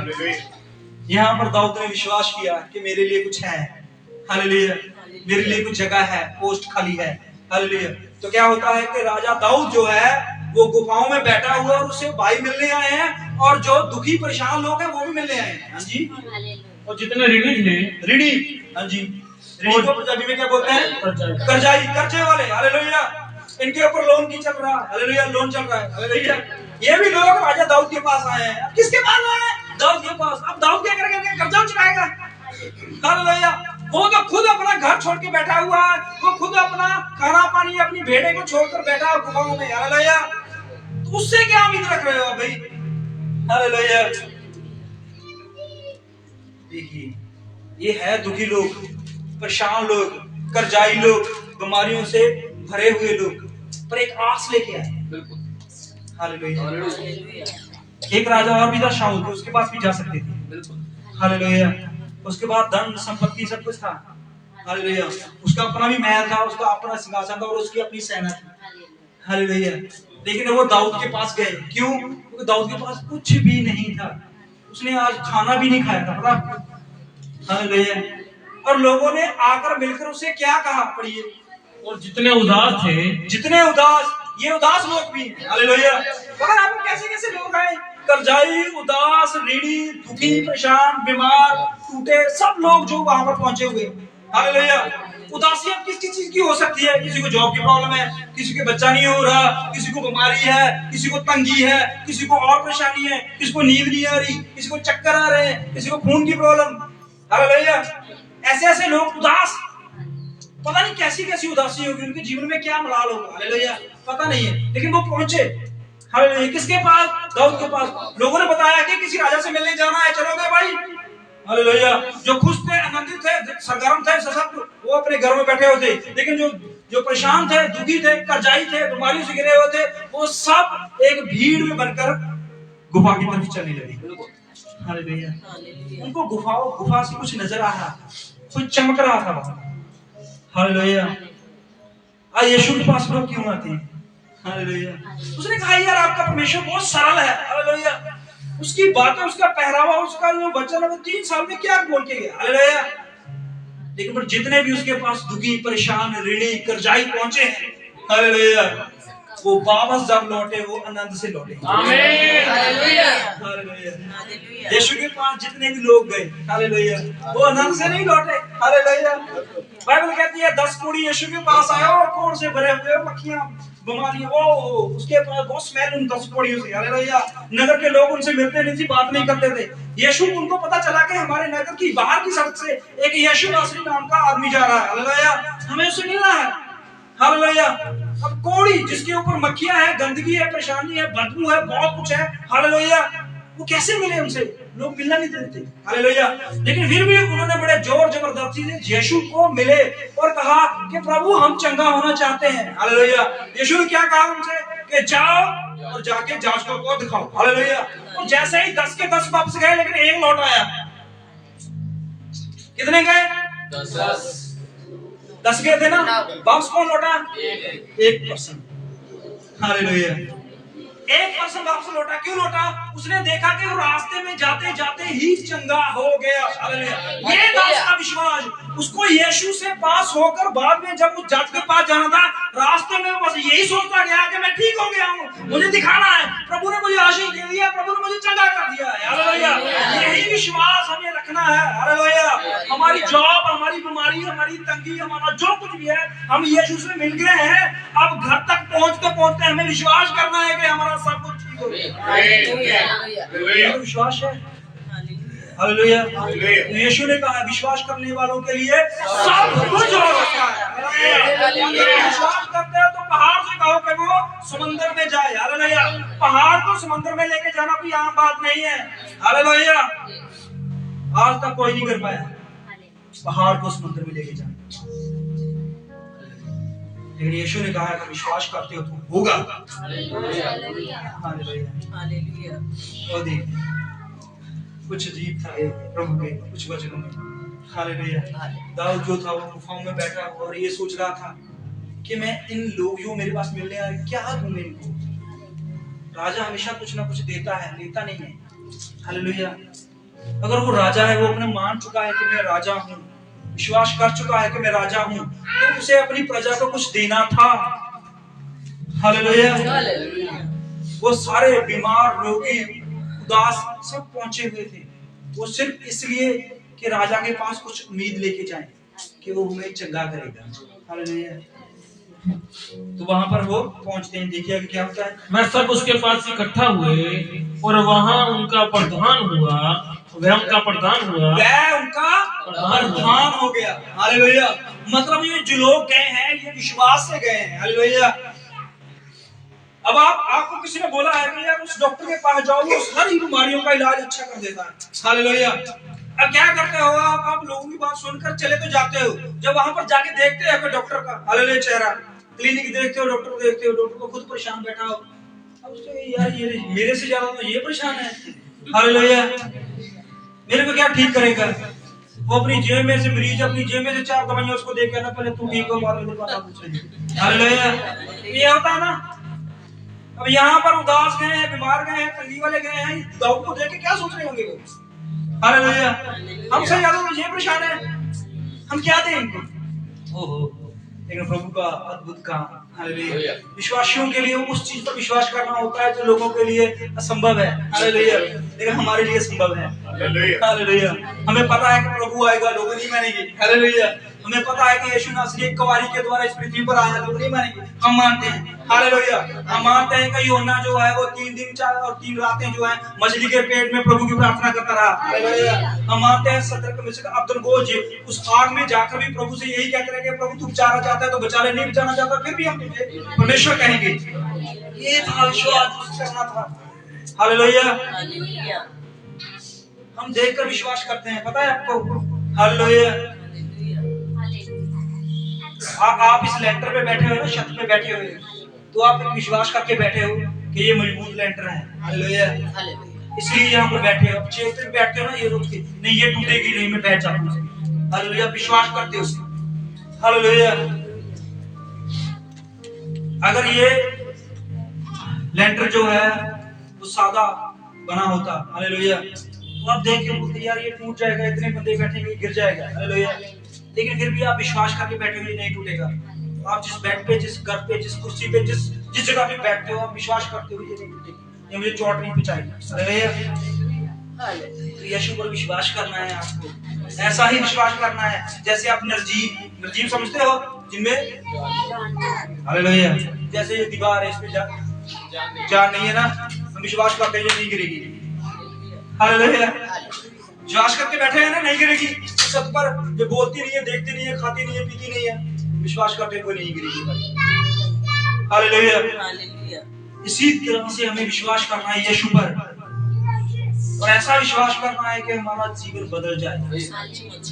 यहाँ पर दाऊद ने विश्वास किया कि मेरे लिए कुछ है। हालेलुया। मेरे लिए कुछ जगह है, पोस्ट खाली है। हालेलुया। तो क्या होता है कि राजा दाऊद जो है वो गुफाओं में बैठा हुआ और उसे भाई मिलने आए हैं और जो दुखी परेशान लोग हैं वो भी मिलने आए हैं। हाँ जी। और जितने ऋणी थे, ऋणी, हाँ जी, ऋणी को पंजाबी में क्या बोलते हैं? कर्जाई, कर्जे वाले। हालेलुया। इनके ऊपर लोन की चल रहा है। हालेलुया। लोन चल रहा है। हालेलुया। ये भी लोग राजा दाऊद के पास आए हैं। अब किसके पास आए हैं? दाऊद के पास। अब दाऊद क्या करेगा? कर्जा चुकाएगा। हालेलुया। वो तो खुद अपना घर छोड़ के बैठा हुआ है, वो खुद अपना खाना पानी अपनी भेड़े को छोड़कर बैठा है गुफाओं में। हालेलुया। तो उससे क्या उम्मीद रख रहे हो भाई? हालेलुया। देखिए ये है दुखी लोग, परेशान लोग, कर्जाई लोग, बीमारियों से भरे हुए लोग, पर एक आस लेके आए। हालेलुया। एक राजा और भी था शाऊल, तो उसके पास भी जा सकते थे। हालेलुया। उसके बाद धन संपत्ति सब कुछ था। हालेलुया। उसका अपना भी महल था, उसका अपना सिंहासन था और उसकी अपनी सेना थी। हालेलुया। लेकिन वो दाऊद के पास गए, क्यों? क्योंकि दाऊद के पास कुछ भी नहीं था। उसने आज खाना भी नहीं खाया था, पता? हालेलुया। और लोगों ने आकर मिलकर उसे क्या कहा? पढ़िए। और जितने उदास थे, जितने उदास, ये उदास लोग भी हैं। हालेलुया। पता है आपको कैसे कैसे लोग हैं? कर्जाई, उदास, ऋणी, दुखी, परेशान, बीमार, टूटे, सब लोग जो वहां पर पहुंचे हुए। हालेलुया। उदासी किस चीज की हो सकती है? किसी को जॉब की प्रॉब्लम है, किसी के बच्चा नहीं हो रहा, किसी को बीमारी है, किसी को तंगी है, किसी को और परेशानी है, किसी को नींद नहीं आ रही, किसी को चक्कर आ रहे हैं, किसी को खून की प्रॉब्लम। हालेलुया। ऐसे ऐसे लोग उदास, पता नहीं कैसी कैसी उदासी होगी, उनके जीवन में क्या मलाल होगा। हालेलुया। पता नहीं है, लेकिन वो पहुंचे। हालेलुया। किसके पास? दाऊद के पास। लोगों ने बताया कि किसी राजा से मिलने जाना है, चलोगे भाई? हालेलुया। जो खुश थे, आनंदित थे, सरगर्म थे, सशक्त, वो अपने घर में बैठे होते, लेकिन जो जो परेशान थे, दुखी थे, कर्जाई थे, बीमारियों से घिरे हुए थे, वो सब एक भीड़ में बनकर गुफा की तरफ चलने लगे। हालेलुया। उनको गुफा से कुछ नजर आ रहा, कुछ चमक रहा था वहां। हालेलुया। यीशु के पास लोग क्यों आते हैं? हालेलुया। उसने कहा यार आपका परमेश्वर बहुत सरल है। हालेलुया। उसकी बातें, उसका पहरावा, उसका जो वचन है वो 3 साल में क्या बोल के गया। हालेलुया। लेकिन पर जितने भी उसके पास दुखी, परेशान, ऋणी, कर्जाई पहुंचे हैं, हालेलुया, वो वापस जब लौटे वो आनंद से लौटे। आमीन। हालेलुया। यीशु के पास जितने भी लोग गए, हालेलुया, वो आनंद से नहीं लौटे। हालेलुया। बाइबल कहती है 10 कोढ़ी यीशु के पास आए और कोढ़ से भरे हुए, मक्खियां, बीमारियां, वो उसके पास बहुत स्मेल उन 10 कोढ़ियों से। हालेलुया। नगर के लोग उनसे मिलते नहीं थे, बात नहीं करते थे। यीशु, उनको पता चला कि हमारे नगर की बाहर की सड़क से एक यीशु नासरी नाम का आदमी जा रहा है। हालेलुया। हमें उससे मिलना है। हालेलुया। अब कोढ़ी जिसके ऊपर मक्खियां है, गंदगी है, परेशानी है, बदबू है, बहुत कुछ है, हालेलुया, वो कैसे मिले उनसे? लोग मिलना नहीं देते। हालेलुया। लेकिन फिर भी उन्होंने बड़े जोर जबरदस्ती से यीशु को मिले और कहा कि प्रभु हम चंगा होना चाहते हैं। हालेलुया। यीशु ने क्या कहा उनसे कि जाओ और जाके जांचकों को दिखाओ। हालेलुया। और जैसे ही 10 के 10 वापस गए, लेकिन एक लौट आया। कितने गए? 10 गए थे ना, वापस कौन लौटा? 1%। हालेलुया। 1% वापस लौटा। क्यों लौटा? उसने देखा कि वो रास्ते में जाते जाते ही चंगा हो गया। हालेलुया। ये था विश्वास। उसको यीशु से पास होकर बाद में जब उस जज के पास जाना था, रास्ते में बस यही सोचता गया कि मैं ठीक हो गया हूँ, मुझे दिखाना है, प्रभु ने मुझे आशीष दे दिया, प्रभु ने मुझे चंगा कर दिया है। हालेलुया। यही विश्वास हमें रखना है। हालेलुया। हमारी जॉब, हमारी बीमारी, हमारी तंगी, हमारा जो कुछ भी है, हम यीशु से मिल गए हैं। अब घर तक पहुंचते पहुंचते हमें विश्वास करना है कि हमारा सब कुछ ठीक हो गया। विश्वास है। हालेलुया। यीशु ने कहा विश्वास करने वालों के लिए सब कुछ हो सकता है। विश्वास करते हो तो पहाड़ से कहो कि वो समुद्र में जाए। हालेलुया। पहाड़ को समुद्र में लेके जाना कोई आम बात नहीं है। हालेलुया। आज तक कोई नहीं कर पाया पहाड़ को समुद्र में लेके जाना, लेकिन यीशु ने कहा अगर विश्वास करते हो तो होगा। हालेलुया। और देखिए कुछ अजीब था प्रभु के कुछ वचनों में। हालेलुया। दाऊद जो था वो गुफाओं में बैठा और ये सोच रहा था कि मैं इन लोग जो मेरे पास मिलने आए क्या दूं इनको। राजा हमेशा कुछ ना कुछ देता है, लेता नहीं है। हालेलुया। अगर वो राजा है, वो अपने मान चुका है कि मैं राजा हूँ, विश्वास कर चुका है कि मैं राजा हूँ, तो उसे अपनी प्रजा को कुछ देना था। हालेलुया। वो सारे बीमार, रोगी, उदास सब पहुंचे हुए थे। वो सिर्फ इसलिए कि राजा के पास कुछ उम्मीद लेके जाएं कि वो हमें चंगा करेगा। हालेलुया। तो वहां पर वो पहुंचते हैं। देखिए कि क्या होता है। मैं सब उसके पास इकट्ठा हुए और वहां उनका प्रधान हुआ, वह उनका प्रधान हुआ, वह उनका प्रधान हो गया। हालेलुया। मतलब ये जो लोग गए हैं ये विश्वास से गए हैं। हालेलुया। अब आपको किसी ने बोला है कि यार उस डॉक्टर के पास जाओ, वो सारी बीमारियों का इलाज अच्छा कर देता है। हालेलुया। अब क्या करते हो आप लोगों की बात सुनकर चले तो जाते हो, जब वहां पर जाके देखते हो डॉक्टर का, हालेलुया, चेहरा, क्लिनिक देखते हो, डॉक्टर को देखते हो, डॉक्टर को खुद परेशान बैठा हो, अब उससे यार ये मेरे से ज्यादा तो ये परेशान है। हालेलुया। मेरे को क्या ठीक करेगा? वो अपनी जेब में से मरीज अपनी जेब में से 4 दवाइयां उसको दे के ना पहले तू ठीक हो, हालेलुया। ये होता है ना। अब यहाँ पर उदास गए हैं, बीमार गए हैं, तंगी वाले गए हैं, दाऊद को देख के क्या सोच रहे होंगे वो? हालेलुया। हमसे ज्यादा तो ये परेशान है, हम क्या दें इनको? ओहो। लेकिन प्रभु का अद्भुत काम। हालेलुया। विश्वासियों के लिए उस चीज पर विश्वास करना होता है जो लोगों के लिए असंभव है। हालेलुया। लेकिन हमारे लिए संभव है। हालेलुया। हमें पता है कि प्रभु आएगा, लोग नहीं मानेंगे। हालेलुया। हमें पता है कि यीशु नासरी एक कुंवारी के द्वारा इस पृथ्वी पर आया, लोग नहीं मानेंगे, हम मानते हैं। हालेलुया। हम मानते हैं कि यूहन्ना जो है वो 3 दिन 4 और 3 रातें जो है मछली के पेट में प्रभु की प्रार्थना करता रहा। हालेलुया। हम मानते हैं सदर मिस्र अब्दुल गोज उस आग में जाकर भी प्रभु से यही कहते रहे कि प्रभु तू बचाना चाहता है तो बचा ले, नहीं बचाना चाहता फिर भी हम तुझे परमेश्वर कहेंगे। ये था विश्वास करना था। हालेलुया। हम देखकर विश्वास करते हैं, पता है आपको। हालेलुया। आप इस लेंटर पे बैठे हो ना, छत पे बैठे हो, तो आप एक विश्वास करके बैठे हो कि ये मजबूत लेंटर है, हालेलुया, इसलिए यहाँ पर बैठे हो। अब चेयर पे बैठते हो ना, ये रुक के नहीं, ये टूटेगी नहीं, मैं बैठ जाता हूँ, हालेलुया, विश्वास करते हो उसमें, हालेलुया। अगर ये लेंटर जो है वो सादा बना होता, हालेलुया, तो आप देख के बोलते यार ये टूट जाएगा, इतने बंदे बैठेंगे गिर जाएगा, हालेलुया, लेकिन फिर भी आप विश्वास करके बैठे, नहीं टूटेगा। तो आप जिस बेड पे, जिस घर पे, जिस कुर्सी पे, जिस जगह पे बैठते हो, आप विश्वास करते हो ये नहीं टूटेगी, ये मुझे चोट नहीं पहुंचाएगी, हालेलुया। तो यीशु पर विश्वास करना है आपको, ऐसा ही विश्वास करना है जैसे आप नरजीब समझते हो, जिनमें, हालेलुया, जैसे ये दीवार है, इस पे जान नहीं है ना, हम विश्वास करते हैं ये नहीं गिरेगी, हालेलुया, विश्वास करके बैठे हैं ना, नहीं गिरेगी। छत पर जो बोलती नहीं है, देखती नहीं है, खाती नहीं है, पीती नहीं है, विश्वास करते कोई नहीं गिरेगी, हालेलुया। इसी तरह से हमें विश्वास करना है यीशु पर, और ऐसा विश्वास करना है कि हमारा जीवन बदल जाए,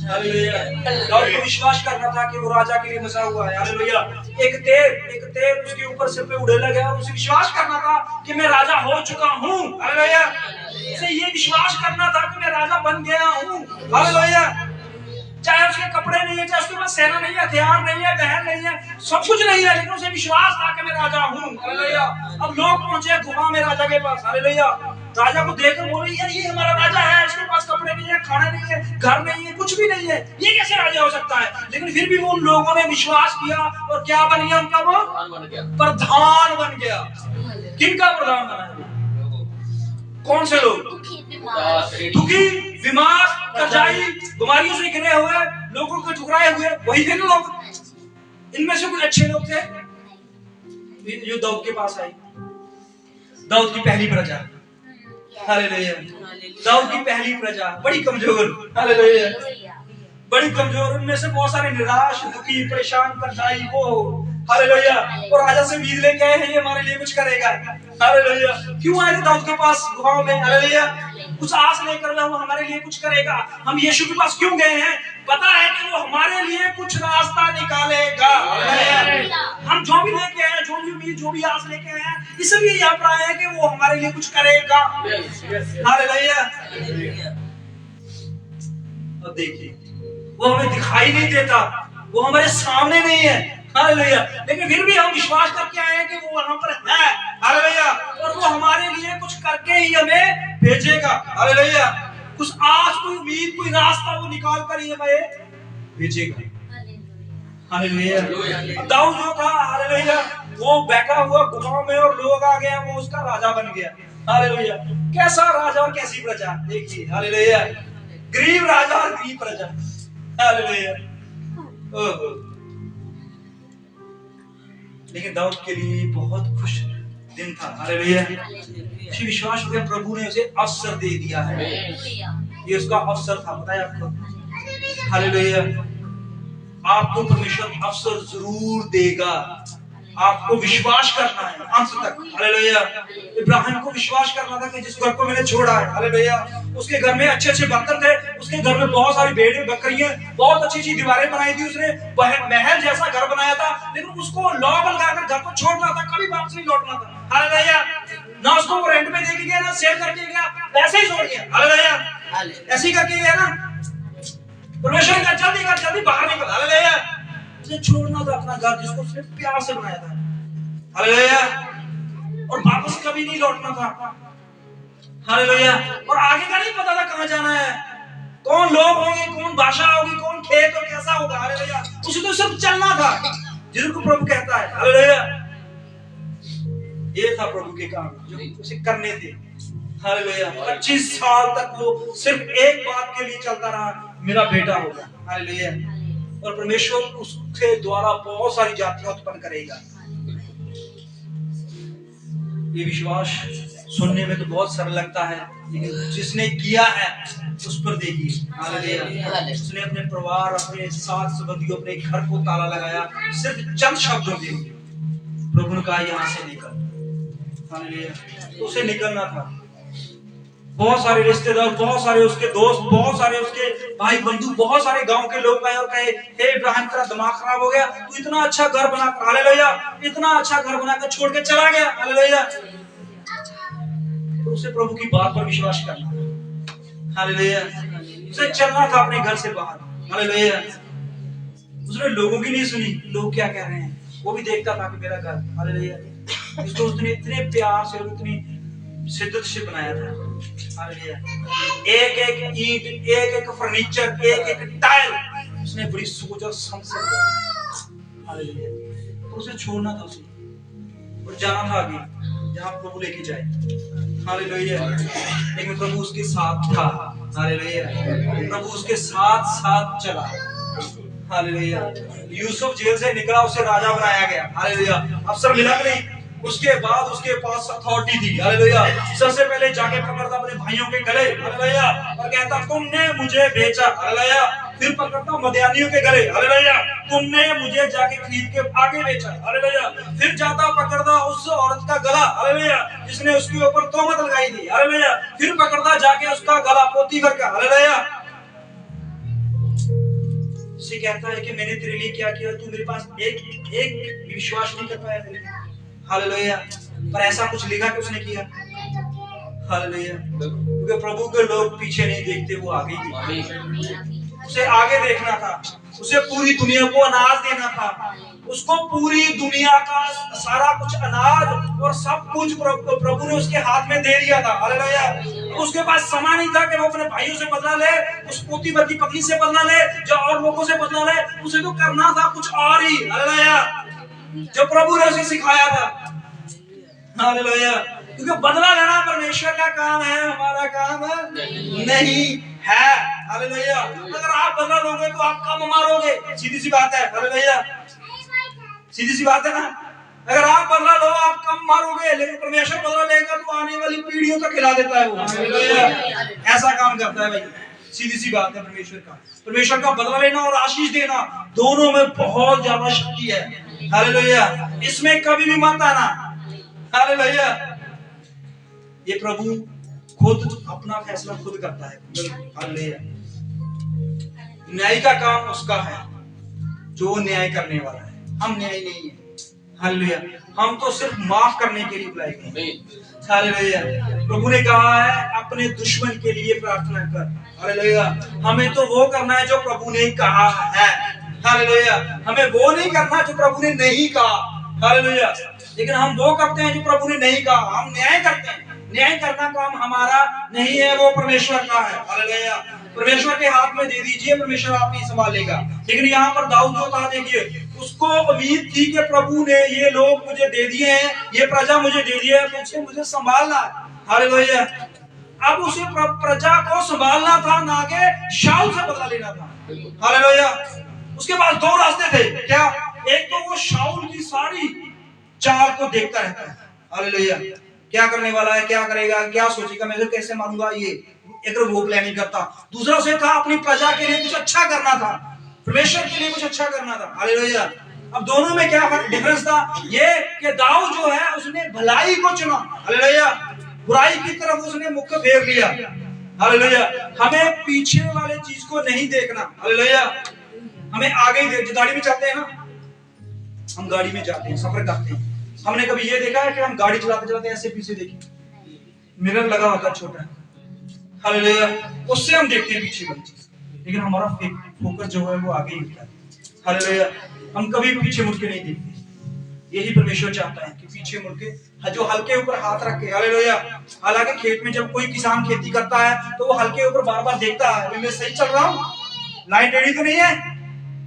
हालेलुया। दाऊद को विश्वास करना था कि वो राजा के लिए बसा हुआ है, हालेलुया। एक तेर उसके ऊपर सिर पे उड़ेला गया, उसे विश्वास करना था कि मैं राजा हो चुका हूँ, हालेलुया। उसे ये विश्वास करना था कि मैं राजा बन गया हूँ, हालेलुया। चाहे उसके कपड़े नहीं है, चाहे उसके पास सेना नहीं है, हथियार नहीं है, बहन नहीं है, सब कुछ नहीं है, लेकिन उसे विश्वास था कि मैं राजा हूँ, हालेलुया। अब लोग पहुंचे गुफा में राजा के पास, हालेलुया। राजा को देखकर बोले यार ये हमारा राजा है, इसके पास कपड़े नहीं है, खाना नहीं है, घर नहीं है, कुछ भी नहीं है, ये कैसे राजा हो सकता है? लेकिन फिर भी वो उन लोगों ने विश्वास किया और क्या बन गया उनका? वो प्रधान बन गया। किनका प्रधान बना? कौन से लोग? दुखी, बीमार, कर्जाई, बीमारियों से घिरे हुए, लोगों को ठुकराए हुए, वही थे लोग। इनमें से कुछ अच्छे लोग थे जो दाऊद के पास आए। दाऊद की पहली प्रजा, हालेलुया। दाऊद की पहली प्रजा बड़ी कमजोर, हालेलुया, बड़ी कमजोर। उनमें से बहुत सारे निराश, दुखी, परेशान, कर्जाई, वो, हालेलुया। और राजा से उम्मीद लेके आए हैं ये हमारे लिए कुछ करेगा, हालेलुया। क्यों आए थे दाऊद के पास गुफाओं में? हालेलुया, कुछ आस लेकर वो हमारे लिए कुछ करेगा। हम यीशु के पास क्यों गए हैं? पता है कि वो हमारे लिए कुछ रास्ता निकालेगा। हम जो भी लेके आए, जो भी उम्मीद, जो भी आस लेके आए हैं, इसलिए यहाँ पर आए हैं कि वो हमारे लिए कुछ करेगा, हालेलुया। अब देखिए, वो हमें दिखाई नहीं देता, वो हमारे सामने नहीं है, हालेलुया, लेकिन फिर भी हम विश्वास करके आए हैं कि वो वहां पर है, हालेलुया। और वो हमारे लिए कुछ करके ही हमें भेजेगा, हालेलुया। कुछ आस, कोई उम्मीद, कोई रास्ता वो निकाल कर ही हमें भेजेगा, हालेलुया। दाऊद जो था, हालेलुया, वो बैठा हुआ गुफा में और लोग आ गए, वो उसका राजा बन गया, हालेलुया। कैसा राजा और कैसी प्रजा, देखिए, हालेलुया। गरीब राजा और गरीब प्रजा, हालेलुया। लेकिन दाऊद के लिए बहुत खुश दिन था, हालेलुया। उसे विश्वास हो गया, प्रभु ने उसे अवसर दे दिया है, ये उसका अवसर था, बताया आपको, हालेलुया। आपको परमेश्वर अवसर जरूर देगा, आपको विश्वास करना है अंत तक, हालेलुया। इब्राहिम को विश्वास करना था कि जिस घर को मैंने छोड़ा है, हालेलुया, उसके घर में अच्छे अच्छे बर्तन थे, उसके घर में बहुत सारी भेड़ें, बकरियां, बहुत अच्छी अच्छी दीवारें बनाई थी, उसने महल जैसा घर बनाया था, लेकिन उसको लॉक लगाकर घर को छोड़ना था, कभी वापस नहीं लौटना था, हालेलुया। ना उसको वो रेंट पे देके गया, ना सेल करके गया, वैसे ही छोड़ गया, हालेलुया। ऐसे ही करके गया ना, परमेश्वर का जल्दी बाहर निकल, हालेलुया। उसे छोड़ना था अपना घर जिसको उसने प्यार से बनाया था, हालेलुया, और वापस कभी नहीं लौटना था, हालेलुया। और आगे का नहीं पता था कहां जाना है, कौन लोग होंगे, कौन भाषा होगी, कौन खेत और कैसा होगा, हालेलुया। उसे तो सिर्फ चलना था जिसको प्रभु कहता है, हालेलुया। ये था प्रभु के काम जो उसे करने थे, हालेलुया। 25 साल तक वो सिर्फ एक बात के लिए चलता रहा, मेरा बेटा होगा, हालेलुया। और परमेश्वर उसके द्वारा बहुत सारी जातियां उत्पन्न करेगा। ये विश्वास सुनने में तो बहुत सरल लगता है, लेकिन जिसने किया है उस पर देखिए, हालेलुया। उसने अपने परिवार, अपने साथ संबंधियों, अपने घर को ताला लगाया, सिर्फ चंद शब्दों के लिए। प्रभु ने कहा यहाँ से निकल, हालेलुया। तो उसे निकलना था, बहुत सारे रिश्तेदार, बहुत सारे उसके दोस्त, बहुत सारे उसके भाई बंधु, बहुत सारे गांव के लोग आए और कहे, हे इब्राहिम तेरा दिमाग खराब हो गया, तू इतना अच्छा घर बना, हालेलुया, इतना अच्छा घर बनाकर छोड़ के चला गया, हालेलुया। तो उसे प्रभु की बात पर विश्वास करना, हालेलुया। उसे चलना था अपने घर से बाहर, हालेलुया। उसने लोगों की नहीं सुनी, लोग क्या कह रहे हैं, वो भी देखता था कि मेरा घर, हालेलुया। इसको उसने इतने प्यार से और इतनी शिद्दत से बनाया था, हालेलुया। एक एक ईंट, एक एक फर्नीचर, एक एक टाइल उसने बड़ी सोच और समझ से बनाया, हालेलुया। तो उसे छोड़ना था उसे और जाना था आगे जहां प्रभु लेके जाए, हालेलुया। लेकिन प्रभु उसके साथ था, हालेलुया। प्रभु उसके साथ साथ चला, हालेलुया। यूसुफ जेल से निकला, उसे राजा बनाया गया, हालेलुया। अफसर मिला नहीं, उसके बाद उसके पास अथॉरिटी थी, हालेलुया। सबसे पहले जाके पकड़ता अपने भाइयों के गले, हालेलुया, और कहता तुमने मुझे बेचा, हालेलुया। फिर पकड़ता मदियानियों के गले, हालेलुया, तुमने मुझे जाके खरीद के आगे बेचा, हालेलुया। फिर जाता पकड़ता उस औरत का गला, हालेलुया, जिसने उसके ऊपर तोहमत लगाई थी, हालेलुया। फिर पकड़ता जाके उसका गला पोतीफर का, हालेलुया। उसे कहता है कि मैंने तेरे लिए क्या किया, तू मेरे पास एक एक विश्वास नहीं कर पाया मेरे लिए, हालेलुया। पर ऐसा कुछ लिखा कि उसने किया, हालेलुया। क्योंकि प्रभु के लोग पीछे नहीं देखते, वो आगे ही देखते। उसे आगे देखना था, उसे पूरी दुनिया को अनाज देना था, उसको पूरी दुनिया का सारा कुछ अनाज और सब कुछ प्रभु ने उसके हाथ में दे दिया था, हालेलुया। उसके पास समय नहीं था कि वो अपने भाइयों से बदला ले, उस पोतीफर की पत्नी से बदला ले, जो और लोगों से बदला ले। उसे तो करना था कुछ और ही, हालेलुया, जो प्रभु ने उसे सिखाया था, हालेलुया। क्योंकि बदला लेना परमेश्वर का काम है, हमारा काम नहीं है, हालेलुया। अगर आप बदला लोगे तो आप कम मारोगे, सीधी सी बात है, हालेलुया, सीधी सी बात है ना। अगर आप बदला लो आप कम मारोगे, लेकिन परमेश्वर बदला लेगा तो आने वाली पीढ़ियों तक खिला देता है वो, हालेलुया। ऐसा काम करता है भाई, सीधी सी बात है। परमेश्वर का बदला लेना और आशीष देना दोनों में बहुत ज्यादा शक्ति है, हालेलुया। इसमें कभी भी मत आना, हालेलुया। ये प्रभु खुद अपना फैसला खुद करता है, हालेलुया। न्याय का काम उसका है, जो न्याय करने वाला है, हम न्याय नहीं है, हालेलुया। हम तो सिर्फ माफ करने के लिए बुलाए गए, हालेलुया। प्रभु ने कहा है अपने दुश्मन के लिए प्रार्थना कर, हालेलुया। हमें तो वो करना है जो प्रभु ने कहा है, हालेलुया। हमें वो नहीं करना जो प्रभु ने नहीं कहा, हालेलुया। लेकिन हम वो करते हैं जो प्रभु ने नहीं कहा, हम न्याय करते हैं। न्याय करना काम हमारा नहीं है, वो परमेश्वर का है, हालेलुया। परमेश्वर के हाथ में दे दीजिए, परमेश्वर आप ही संभालेगा। लेकिन यहाँ पर दाऊद जो था, देखिए, उसको उम्मीद थी कि प्रभु ने ये लोग मुझे दे दिए हैं, ये प्रजा मुझे दे दी है, तो मुझे संभालना है, हालेलुया। अब उसे प्रजा को संभालना था, ना कि शाऊल से बदला लेना था, हालेलुया। उसके पास दो रास्ते थे, क्या? एक तो वो शाऊल की सारी चाल को देखता रहता है, हालेलुया, क्या करने वाला है, क्या करेगा, क्या सोचेगा, मैं तो कैसे मारूंगा, ये एक वो प्लानिंग करता। दूसरा उसे था अपनी प्रजा के लिए कुछ अच्छा करना था, परमेश्वर के लिए कुछ अच्छा करना था, हालेलुया। अब दोनों में क्या डिफरेंस था? ये कि दाऊद जो है उसने भलाई को चुना, हालेलुया, बुराई की तरफ उसने मुख फेर लिया, हालेलुया। हमें पीछे वाले चीज को नहीं देखना, हालेलुया, हमें आगे ही देख। गाड़ी में जाते हैं ना, हम गाड़ी में जाते हैं, सफर करते हैं, हमने कभी ये देखा है कि हम गाड़ी चलाते चलाते ऐसे पीछे देखें, मिरर लगा होता छोटा, हालेलुया, उससे हम देखते हैं पीछे वाली चीज, लेकिन हमारा फोकस जो है वो आगे ही होता है, हालेलुया। हम कभी पीछे मुड़ के नहीं देखते। यही परमेश्वर चाहता है कि पीछे मुड़ के जो हल्के ऊपर हाथ रख के, हालेलुया। हालांकि खेत में जब कोई किसान खेती करता है तो वो हल्के ऊपर बार बार देखता है, मैं सही चल रहा हूँ, लाइन टेढ़ी तो नहीं है,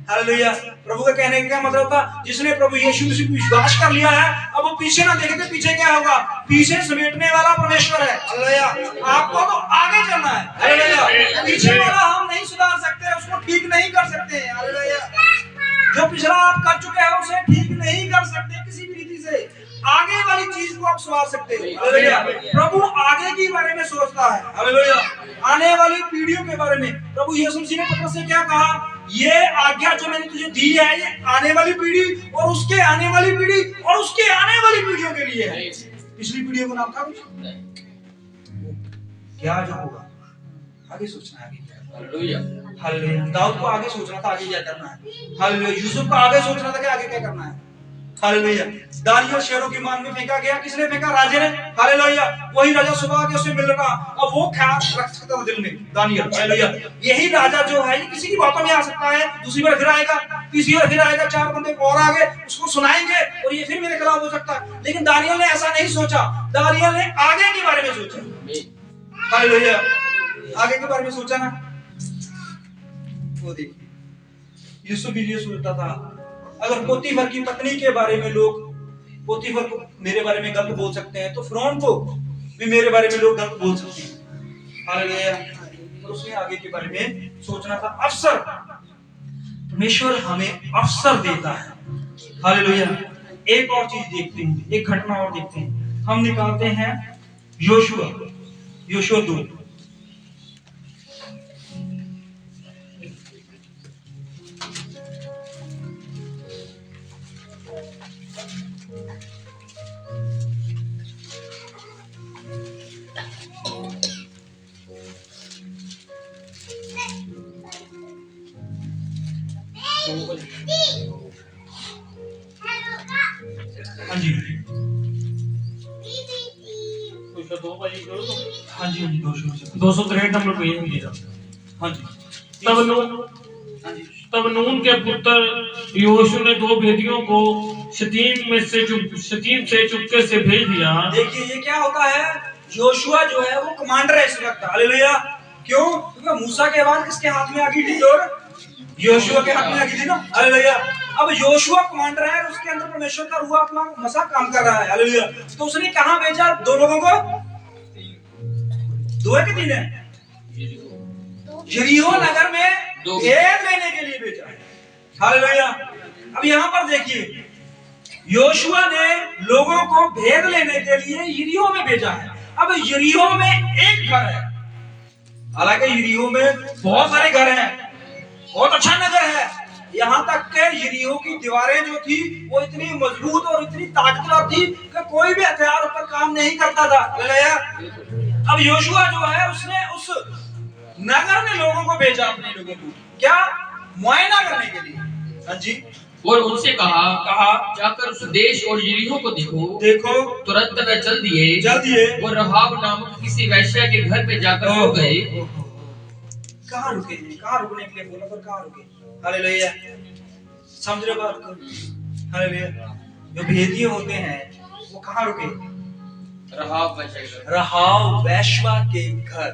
हालेलुया। प्रभु का कहने का क्या मतलब था? जिसने प्रभु यीशु मसीह पर विश्वास कर लिया है, अब वो पीछे ना देखे, पीछे क्या होगा? पीछे समेटने वाला परमेश्वर है, हालेलुया। आपको तो आगे चलना है, हालेलुया। पीछे वाला हम नहीं सुधार सकते, उसको ठीक नहीं कर सकते, हालेलुया। जो पिछला आप कर चुके हैं उसे ठीक नहीं कर सकते किसी भी रीति से, आगे वाली चीज को आप संभाल सकते हो, हालेलुया। प्रभु आगे के बारे में सोचता है, हालेलुया, आने वाली पीढ़ियों के बारे में। प्रभु यीशु मसीह ने पतरस से क्या कहा? ये आज्ञा जो मैंने तुझे दी है, ये आने वाली पीढ़ी और उसके आने वाली पीढ़ी और उसके आने वाली पीढ़ियों के लिए है। पिछली पीढ़ियों को नाम था कुछ? क्या जो होगा आगे सोचना है, आगे क्या हालेलुया। हालेलुया। दाऊद को आगे सोचना था आगे क्या करना है। हालेलुया। यूसुफ को आगे सोचना था कि आगे क्या करना है। हालेलुया। दानियल शेरों की मान में फेंका गया, किसने फेंका? राजे ने। हालेलुया। वही राजा सुबह आके उसे मिल रहा, अब वो ख्याल रख सकता था दिल में दानियल। हालेलुया। यही राजा जो है ये किसी की बातों में आ सकता है, दूसरी बार फिर आएगा, तीसरी बार फिर आएगा, 4 बंदे और आगे उसको सुनाएंगे और ये फिर मेरे खिलाफ हो सकता है। लेकिन दानियल ने ऐसा नहीं सोचा, दानियल ने आगे के बारे में सोचा। हालेलुया। आगे के बारे में सोचा ना। वो देखिए यूसुफ भी ये सोचता था, अगर पोतीफर की पत्नी के बारे में लोग पोतीफर को मेरे बारे में गलत बोल सकते हैं, तो फिरौन को भी मेरे बारे में लोग गलत बोल सकते हैं। हालेलुया। तो उसने आगे के बारे में सोचना था। अवसर, परमेश्वर हमें अवसर देता है। हालेलुया। एक और चीज देखते हैं, एक घटना और देखते हैं। हम निकालते हैं योशुआ 2। हाँ जी उसका 2 भाई करो तो हाँ जी 263 नंबर पे ही मेरा। हाँ जी हाँ जी तब नून के पुत्र यहोशू ने 2 भेदियों को शतीम से चुपके से भेज दिया। देखिए ये क्या होता है, योशुआ जो है वो कमांडर है इस वक्त। हालेलुया। क्यों? क्योंकि मूसा के बाद किसके हाथ में आ गई थी डोर? योशुआ के हाथ में आ गई थी ना। हालेलुया। अब योशुआ कमांडर है, उसके अंदर परमेश्वर का रूह अपना मसा काम कर रहा है। हालेलुया। तो उसने कहां भेजा 2 लोगों को? 2 है कि 3 है? यरीहो नगर में भेद लेने के लिए भेजा है। हालेलुया। अब यहाँ पर देखिए योशुआ ने लोगों को भेद लेने के लिए यरीहो में भेजा है। अब यरीहो में एक घर है, हालांकि यरीहो में बहुत सारे घर हैं, बहुत अच्छा नगर है। यहाँ तक के यरीहो की दीवारें जो थी वो इतनी मजबूत और इतनी ताकतवर थी कि कोई भी हथियार ऊपर काम नहीं करता था। हालेलुया। अब योशुआ जो है उसने उस नगर में लोगों को भेजा, अपने लोगों को क्या मुआयना करने के लिए। हाँ जी। और उनसे कहा जाकर उस देश और यरीहो को देखो। तुरंत वे चल दिए और रहाब नामक किसी वैश्या के घर पे जाकर सो गए। कहाँ रुके? कहाँ रुकने के लिए बोला, पर कहाँ रुके? हालेलुया। समझ रहे बात को? हालेलुया। जो भेदिए होते हैं वो कहाँ रुके? रहाब वैश्या के घर।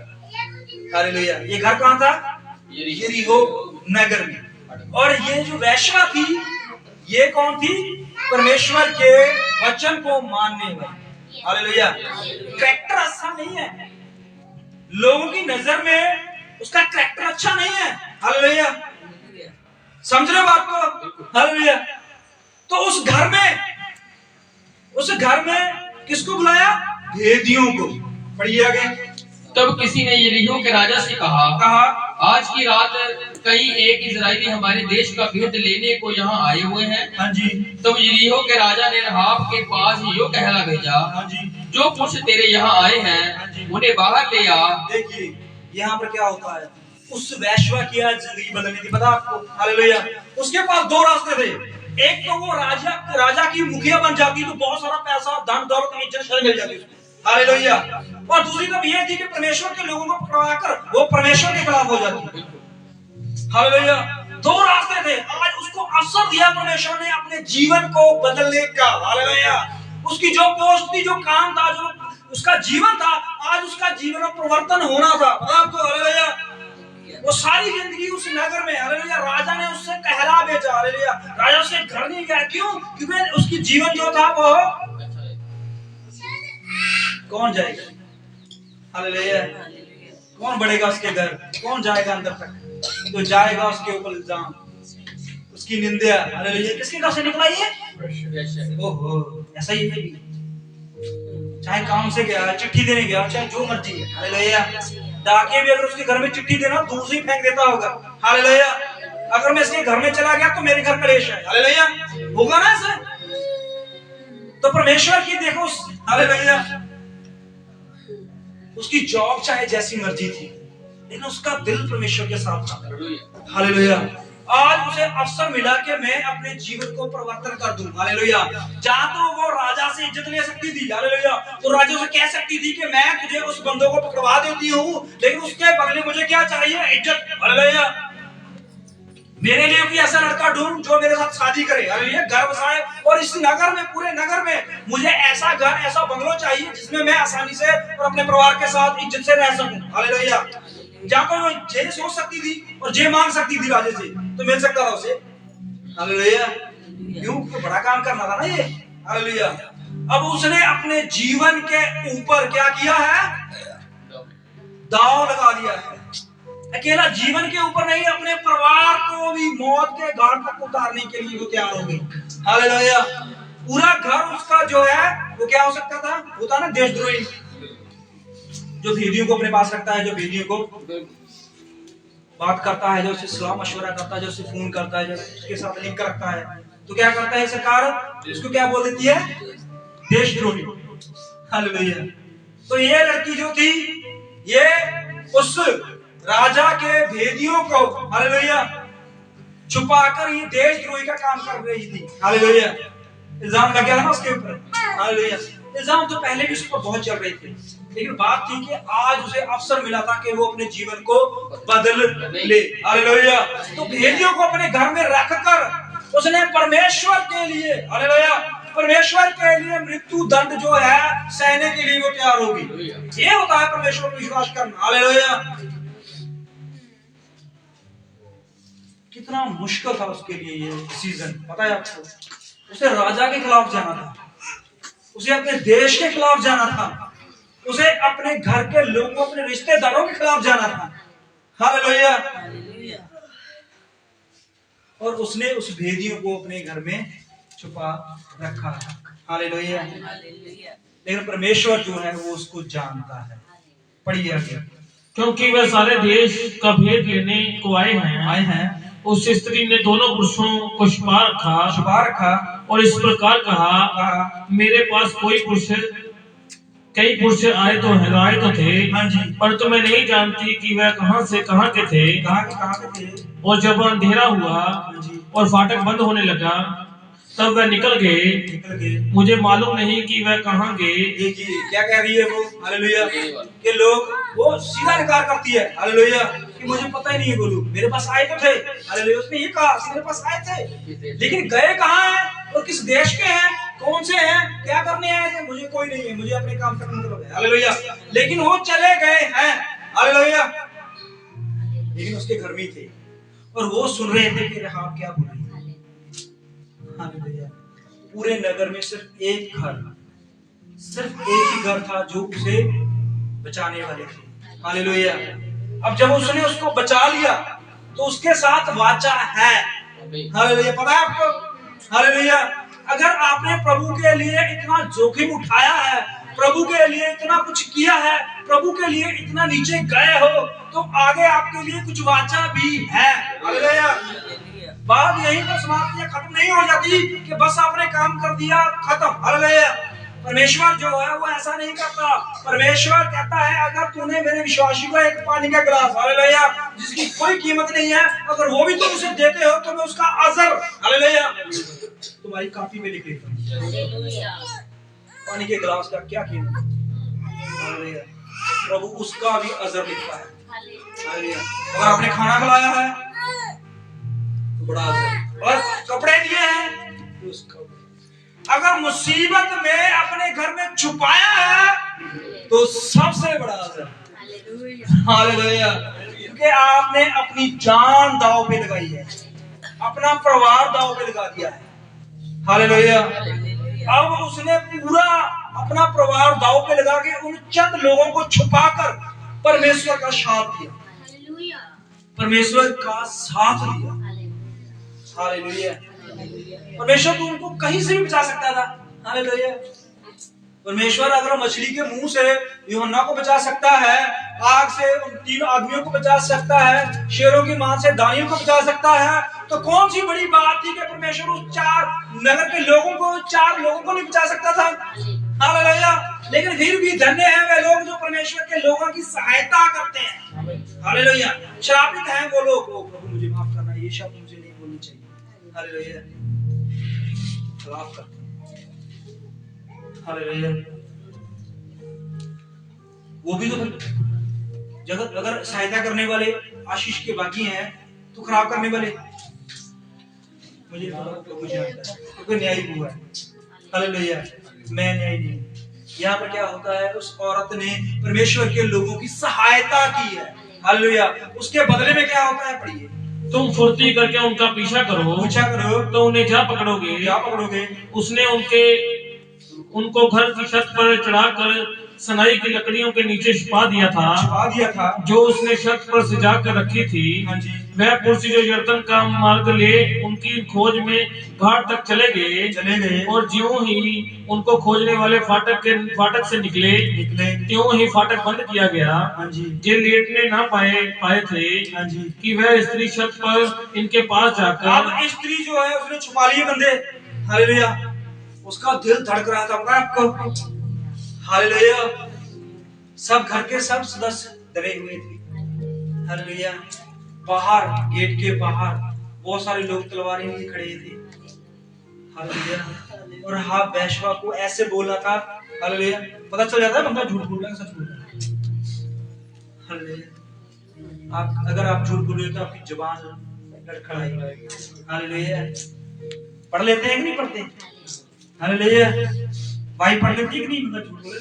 हालेलुया। ये घर कहाँ था? यरीहो नगर में। और ये जो वैश्या थी ये कौन थी? परमेश्वर के वचन को मानने वाली। हालेलुया। कैरेक्टर अच्छा नहीं है, लोगों की नजर में उसका कैरेक्टर अच्छा नहीं है। हालेलुया। समझ रहे बात को? हालेलुया। तो उस घर में किसको बुलाया? भेदियों को। पढ़िए आगे। तब किसी ने यरीहो के राजा से कहा आज की रात कहीं एक इजरायली हमारे देश का भेद लेने को यहाँ आए हुए हैं। हाँ जी। तब यरीहो के राजा ने रहाब के पास यो कहला भेजा, हाँ जी। जो पुरुष तेरे यहाँ आए हैं उन्हें बाहर ले आ। देखिए यहाँ पर क्या होता है, उस वैश्या की आज जिंदगी बदलनी थी, पता आपको? हालेलुया। उसके पास 2 रास्ते थे। एक तो वो राजा की मुखिया बन जाती तो बहुत सारा पैसा, धन दौलत, इज्जत मिल जाती। हालेलुया। और दूसरी तरफ यह थी कि परमेश्वर के लोगों को पकड़वाकर वो परमेश्वर के खिलाफ हो जाती। हालेलुया। 2 रास्ते थे। आज उसको अवसर दिया परमेश्वर ने अपने जीवन को बदलने का। हालेलुया। उसकी जो पोस्ट थी, जो काम था, जो उसका जीवन था, आज उसका जीवन में परिवर्तन होना था। आपको हालेलुया। वो सारी जिंदगी उस नगर में, हालेलुया, राजा ने उससे कहला भेजा। हालेलुया। राजा उसके घर नहीं गया। क्यों? क्योंकि उसकी जीवन जो था वो कौन जाएगा? हालेलुया। कौन बढ़ेगा उसके घर? कौन जाएगा अंदर तक? तो जाएगा उसके ऊपर इल्जाम, उसकी निंदा। हालेलुया। किसके घर से निकला ये? ओहो, ऐसा ही है। चाहे काम से गया, चिट्ठी देने गया, चाहे जो मर्जी है। हालेलुया। डाकिया भी अगर उसके घर में चिट्ठी देना दूसरी फेंक देता होगा। हालेलुया। अगर मैं इसके घर में चला गया तो मेरे घर कलेश है। हालेलुया। होगा ना ऐसा? तो परमेश्वर की देखो, हालेलुया, उसकी जॉब चाहे जैसी मर्जी थी, लेकिन उसका दिल परमेश्वर के साथ था। हालेलुया। आज उसे अवसर मिला कि मैं अपने जीवन को परिवर्तन कर दूं। हालेलुया। जहां तो वो राजा से इज्जत ले सकती थी, हालेलुया, तो राजा से कह सकती थी कि मैं तुझे उस बंदों को पकड़वा देती हूँ, लेकिन उसके बदले मुझे क्या चाहिए? इज्जत। हालेलुया। मेरे लिए भी ऐसा लड़का ढूंढ जो मेरे साथ शादी करे, हालेलुया, घर बसाए, और इस नगर में, पूरे नगर में मुझे ऐसा घर, ऐसा बंगलो चाहिए जिसमें मैं आसानी से और अपने परिवार के साथ इज्जत से रह सकूं। हालेलुया। जहां पर वो जे सोच सकती थी और जे मांग सकती थी राजे से, तो मिल सकता था उसे। हालेलुया। क्यों? तो बड़ा काम करना था ना ये। हालेलुया। अब उसने अपने जीवन के ऊपर क्या किया है? दांव लगा दिया है। अकेला जीवन के ऊपर नहीं, अपने परिवार को भी मौत के घाट तक उतारने के लिए वो तैयार हो गई। हालेलुया। पूरा घर उसका जो है वो क्या हो सकता था? होता ना देशद्रोही, जो भेदियों को अपने पास रखता है, जो भेदियों को बात करता है, जो उससे सलाह मशवरा करता है, जो उससे फोन करता है, जो उसके साथ लिंक रखता है, तो क्या करता है सरकार? उसको क्या बोल देती है? देशद्रोही। हालेलुया। तो ये लड़की जो थी, ये उस राजा के भेदियों को, हालेलुया, छुपाकर ये देशद्रोही का काम कर रही थी। हालेलुया। इल्जाम लग गया था उसके ऊपर। हालेलुया। इल्जाम तो पहले भी उसके ऊपर बहुत चल रहे थे, लेकिन बात थी कि आज उसे अवसर मिला था कि वो अपने जीवन को बदल ले। हालेलुया। तो भेदियों को अपने घर में रखकर उसने परमेश्वर के लिए, हालेलुया, परमेश्वर के लिए मृत्यु दंड जो है सहने के लिए वो तैयार होगी। ये होता है परमेश्वर पर विश्वास करना। हालेलुया। कितना मुश्किल था उसके लिए ये डिसीजन, पता है आपको? उसे राजा के खिलाफ जाना था, उसे अपने देश के खिलाफ जाना था, उसे अपने घर के लोगों, अपने रिश्तेदारों के खिलाफ जाना था। हालेलुया। और उसने उस भेदियों को अपने घर में छुपा रखा। हालेलुया। लेकिन परमेश्वर जो है वो उसको जानता है। पढ़िए आगे। क्योंकि वह सारे देश का भेद लेने को आए हैं। उस स्त्री ने दोनों पुरुषों को छुपा रखा और इस प्रकार कहा, मेरे पास कई पुरुष आए तो थे, परंतु मैं नहीं जानती कि वह कहां से कहां के थे। और जब अंधेरा हुआ और फाटक बंद होने लगा, तब वह निकल गए। मुझे मालूम नहीं कि वह कहां गए। देखिए क्या कह रही है वो। हालेलुया। कि लोग, वो सीधा इनकार करती है। हालेलुया। कि मुझे पता ही नहीं है, बोलू मेरे पास आए तो थे। हालेलुया। उसने ये कहा मेरे पास आए थे, लेकिन गए कहां हैं और किस देश के हैं, कौन से हैं, क्या करने आए थे, मुझे कोई नहीं है, मुझे अपने काम करने मतलब है। हालेलुया। लेकिन वो चले गए हैं। हालेलुया। लेकिन उसके घर में थे और वो सुन रहे थे कि राहाब क्या बोल रही है। हालेलुया। पूरे नगर में सिर्फ एक ही घर था जो उसे बचाने वाले थे। हालेलुया। अब जब उसने उसको बचा लिया तो उसके साथ वाचा है। हालेलुया। पता है आपको? हालेलुया। अगर आपने प्रभु के लिए इतना जोखिम उठाया है, प्रभु के लिए इतना कुछ किया है, प्रभु के लिए इतना नीचे गए हो, तो आगे आपके लिए कुछ वाचा भी है। हालेलुया। बात यही पर समाप्त या खत्म नहीं हो जाती कि बस आपने काम कर दिया, खत्म। हालेलुया। परमेश्वर जो है वो ऐसा नहीं करता। परमेश्वर कहता है, अगर तूने मेरे विश्वासी को एक पानी का गिलास, हालेलुया, जिसकी कोई कीमत नहीं है, अगर वो भी तुम उसे देते हो, तो मैं उसका अजर, हालेलुया, तुम्हारी कॉपी में लिख लेता हूं। पानी के गिलास का क्या कीमत? हालेलुया। प्रभु उसका भी अजर लिखता है। हालेलुया। अगर आपने खाना खिलाया है तो बड़ा अजर, और कपड़े दिए हैं तो उसका, अगर मुसीबत में अपने घर में छुपाया है तो सबसे बड़ा अजर। हालेलुया। क्योंकि आपने अपनी जान दांव पे लगाई है, अपना परिवार दांव पे लगा दिया है। हालेलुया। अब उसने पूरा अपना परिवार दांव पे लगा के उन चंद लोगों को छुपाकर परमेश्वर का साथ दिया, परमेश्वर का साथ दिया। हालेलुया। परमेश्वर तो उनको कहीं से भी बचा सकता था। हालेलुया। परमेश्वर अगर मछली के मुंह से यूहन्ना को बचा सकता है, आग से उन 3 आदमियों को बचा सकता है, शेरों की मां से दानियों को बचा सकता है, तो कौन सी बड़ी बात थी कि परमेश्वर उस 4 नगर के लोगों को, 4 लोगों को नहीं बचा सकता था। हालेलुया। लेकिन फिर भी धन्य है वे लोग जो परमेश्वर के लोगों की सहायता करते हैं। हालेलुया। श्रापित हैं वो लोग, ओ प्रभु मुझे माफ करना, ये शब्द मुझे नहीं बोलने चाहिए। हालेलुया। माफ कर। हालेलुया। वो भी तो जगत अगर सहायता करने वाले आशीष के बाकी हैं तो खराब करने वाले मुझे आता है क्योंकि न्यायी हुआ है। हालेलुया। मैं न्यायी नहीं। यहाँ पर क्या होता है, उस औरत ने परमेश्वर के लोगों की सहायता की है। हालेलुया। उसके बदले में क्या होता है, पढ़िए। तुम फुर्ती करके उनका पीछा करो तो उन्हें जा पकड़ोगे। उसने उनको घर की छत पर चढ़ाकर सनाई की लकड़ियों के नीचे छिपा दिया था जो उसने छत पर सजा कर रखी थी। वह पुरुष जो यर्दन का मार्ग ले उनकी खोज में घाट तक चले गए और ज्यों ही उनको खोजने वाले फाटक से निकले त्यों ही फाटक बंद किया गया। जे लेटने ना पाए थे कि वह स्त्री छत पर इनके पास जाकर, अब स्त्री जो है उसने छुपा लिए बंदे। हालेलुया। उसका दिल धड़क रहा था आपको। हालेलुया। सब घर के सब सदस्य डरे हुए थे। हालेलुया। बाहर गेट के बाहर बहुत सारे लोग तलवारें लिए खड़े थे। हालेलुया। और हाँ वैश्वा को ऐसे बोला था। हालेलुया। पता चल जाता है बंदा झूठ बोल रहा है सच बोल रहा है। हालेलुया। अगर आप झूठ बोल रहे हो तो आपकी जुबान लड़खड़ाएगी। हालेलुया। पढ़ लेते हैं कि नहीं पढ़ते? हालेलुया। भाई पढ़ लेती कि नहीं? झूठ बोले।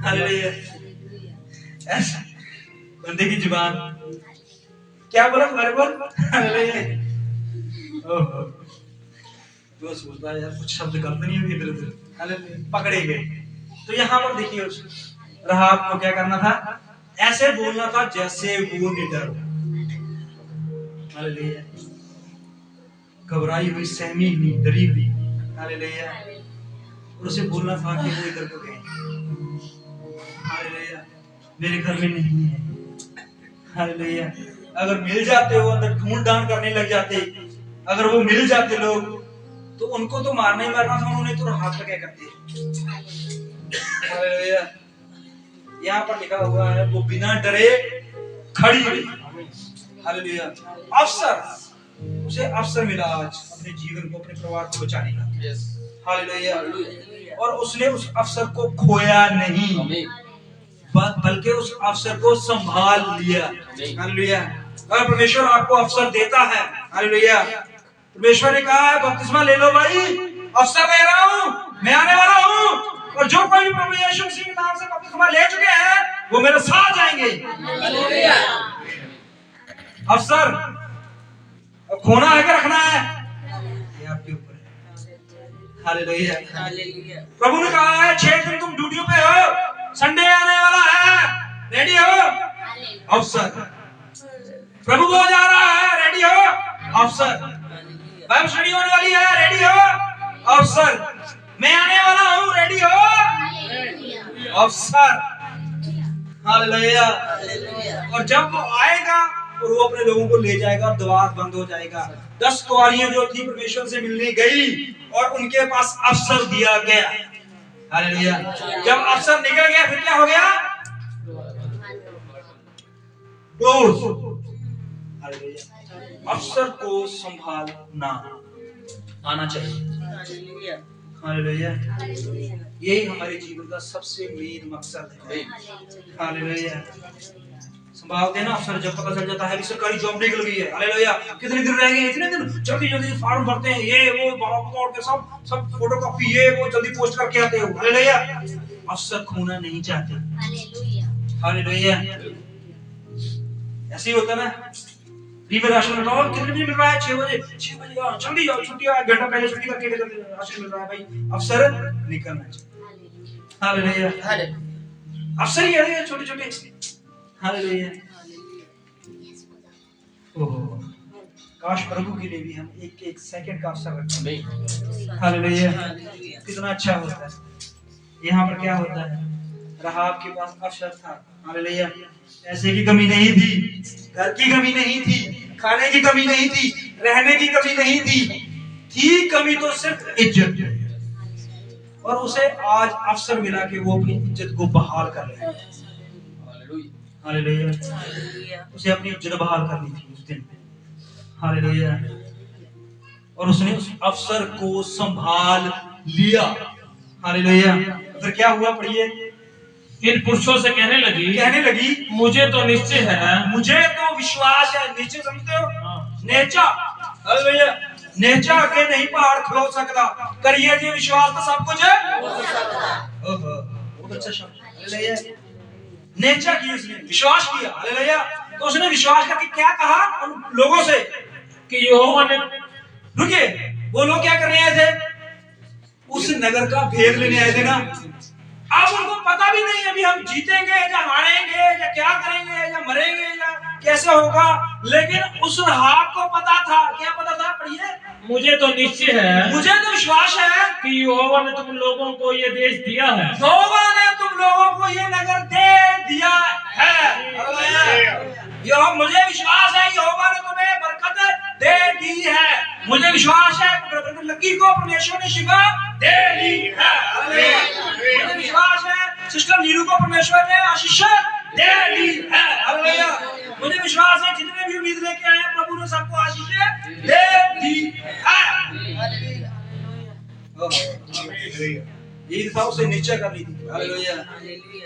हालेलुया। ऐसा बंदे की जुबान क्या बोला तुम्हारे बोल? हालेलुया। ओहो जो सोचता है यार कुछ शब्द गलत नहीं हुए इधर उधर। हालेलुया। पकड़े गए। तो यहाँ पर देखिए उस राहाब को क्या करना था, ऐसे बोलना था जैसे वो निडर। हालेलुया। घबराई हुई, सहमी हुई, डरी हुई। हालेलुया। और उसे बोलना था कि वो इधर को गए। हालेलुया। मेरे घर में नहीं है। हालेलुया। अगर मिल जाते हो अंदर ढूंढ डांड करने लग जाते, अगर वो मिल जाते लोग तो उनको तो मारना ही मारना था, उन्होंने तो हाथ क्या करते। हालेलुया। यहाँ पर लिखा हुआ है वो बिना डरे खड़ी हुई। हालेलुया। अवसर, उसे अवसर मिला आज अपने जीवन को, अपने परिवार को बचाने का। हालेलुया। और उसने उस अवसर को खोया नहीं बल्कि उस अवसर को संभाल लिया। हालेलुया। अगर परमेश्वर आपको अवसर देता है, हालेलुया, परमेश्वर ने कहा है बपतिस्मा ले लो भाई, अवसर दे रहा हूं, मैं आने वाला हूं, और जो कोई प्रभु यीशु मसीह के नाम से बपतिस्मा ले चुके हैं वो मेरे साथ जाएंगे। हालेलुया। अवसर खोना है कि रखना है ये आपके ऊपर है। हालेलुया। प्रभु ने कहा है 6 दिन तुम ड्यूटी पे हो, संडे आने वाला है, रेडी हो? अवसर। प्रभु वो जा रहा है, रेडी हो? अवसर। बाइबल स्टडी होने वाली है, रेडी हो? अवसर। मैं आने वाला हूँ, रेडी हो? अवसर। हालेलुया। और जब वो आएगा और वो अपने लोगों को ले जाएगा, द्वार बंद हो जाएगा। 10 कुंवारियां जो थी परमेश्वर से मिलने गई और उनके पास अवसर दिया गया। हालेलुया। जब अवसर निकल गया फिर क्या हो गया? अवसर को संभालना आना चाहिए। हालेलुया। यही हमारे जीवन का सबसे मेन मकसद है। हालेलुया। संभालते हैं ना अवसर, जब पता चल जाता है कि सरकारी जॉब निकल गई है। हालेलुया। कितने दिन रह गए, इतने दिन, जल्दी जल्दी फॉर्म भरते हैं, ये वो तोड़ के सब फोटोकॉपी ये वो जल्दी पोस्ट करके आते हो। हालेलुया। अवसर खोना नहीं चाहते। हालेलुया। ऐसे ही होता ना, रीमेल राशन बताओ कितने बजे मिल रहा है? 6 बजे। 6 बजे जल्दी जाओ, छुट्टी 1 घंटा पहले छुट्टी करके राशन मिल रहा है भाई। अवसर निकलना चाहिए। हालेलुया। अवसर ही है छोटे छोटे। हालेलुया। ओह काश प्रभु के लिए भी हम एक सेकंड का अवसर रखें। हालेलुया। कितना अच्छा होता है। यहाँ पर क्या होता है, राहाब के पास अवसर था। हालेलुया। पैसे की कमी नहीं थी, घर की कमी नहीं थी, खाने की कमी नहीं थी, रहने की कमी नहीं थी कमी तो सिर्फ इज्जत। और उसे आज अवसर मिला कि वो अपनी इज्जत को बहाल कर ले। हालेलुया। उसे अपनी इज्जत बहाल करनी थी उस दिन। हालेलुया। और उसने उस अवसर को संभाल लिया। हालेलुया। फिर क्या हुआ, पढ़िए। इन पुरुषों से कहने लगी मुझे तो निश्चय है, मुझे तो विश्वास है। निश्चय समझते हो? नेचा। हालेलुया। नेचा के नहीं पहाड़ खलो सकता, करिए जी विश्वास तो सब कुछ है। ओहो, बहुत अच्छा शब्द। हालेलुया। नेचा की उसने विश्वास किया। हालेलुया। तो उसने विश्वास करके क्या कहा उन लोगों से कि यहोवा ने, रुकिए, वो लोग क्या करने आए थे? उस नगर का भेद लेने आए थे ना। अब उनको पता भी नहीं अभी हम जीतेंगे या हारेंगे या क्या करेंगे या मरेंगे या कैसे होगा, लेकिन उस राहब को पता था। क्या पता था? पढ़िए। मुझे तो निश्चय है, मुझे तो विश्वास है कि यहोवा ने तुम लोगों को ये देश दिया है। यहोवा ने तुम लोगों को ये नगर दे दिया है। यह मुझे विश्वास है, यहोवा ने तुम्हें बरकत दे दी है। मुझे विश्वास है लकी को परमेश्वर ने शिफा दे दी है। मुझे विश्वास है सिस्टर नीरू को परमेश्वर ने आशीष दे दी है। हालेलुया। मुझे विश्वास है जितने भी उम्मीद लेके आए प्रभु ने सबको आशीष दे दी है। यही था उसे नीचे करनी थी। हालेलुया।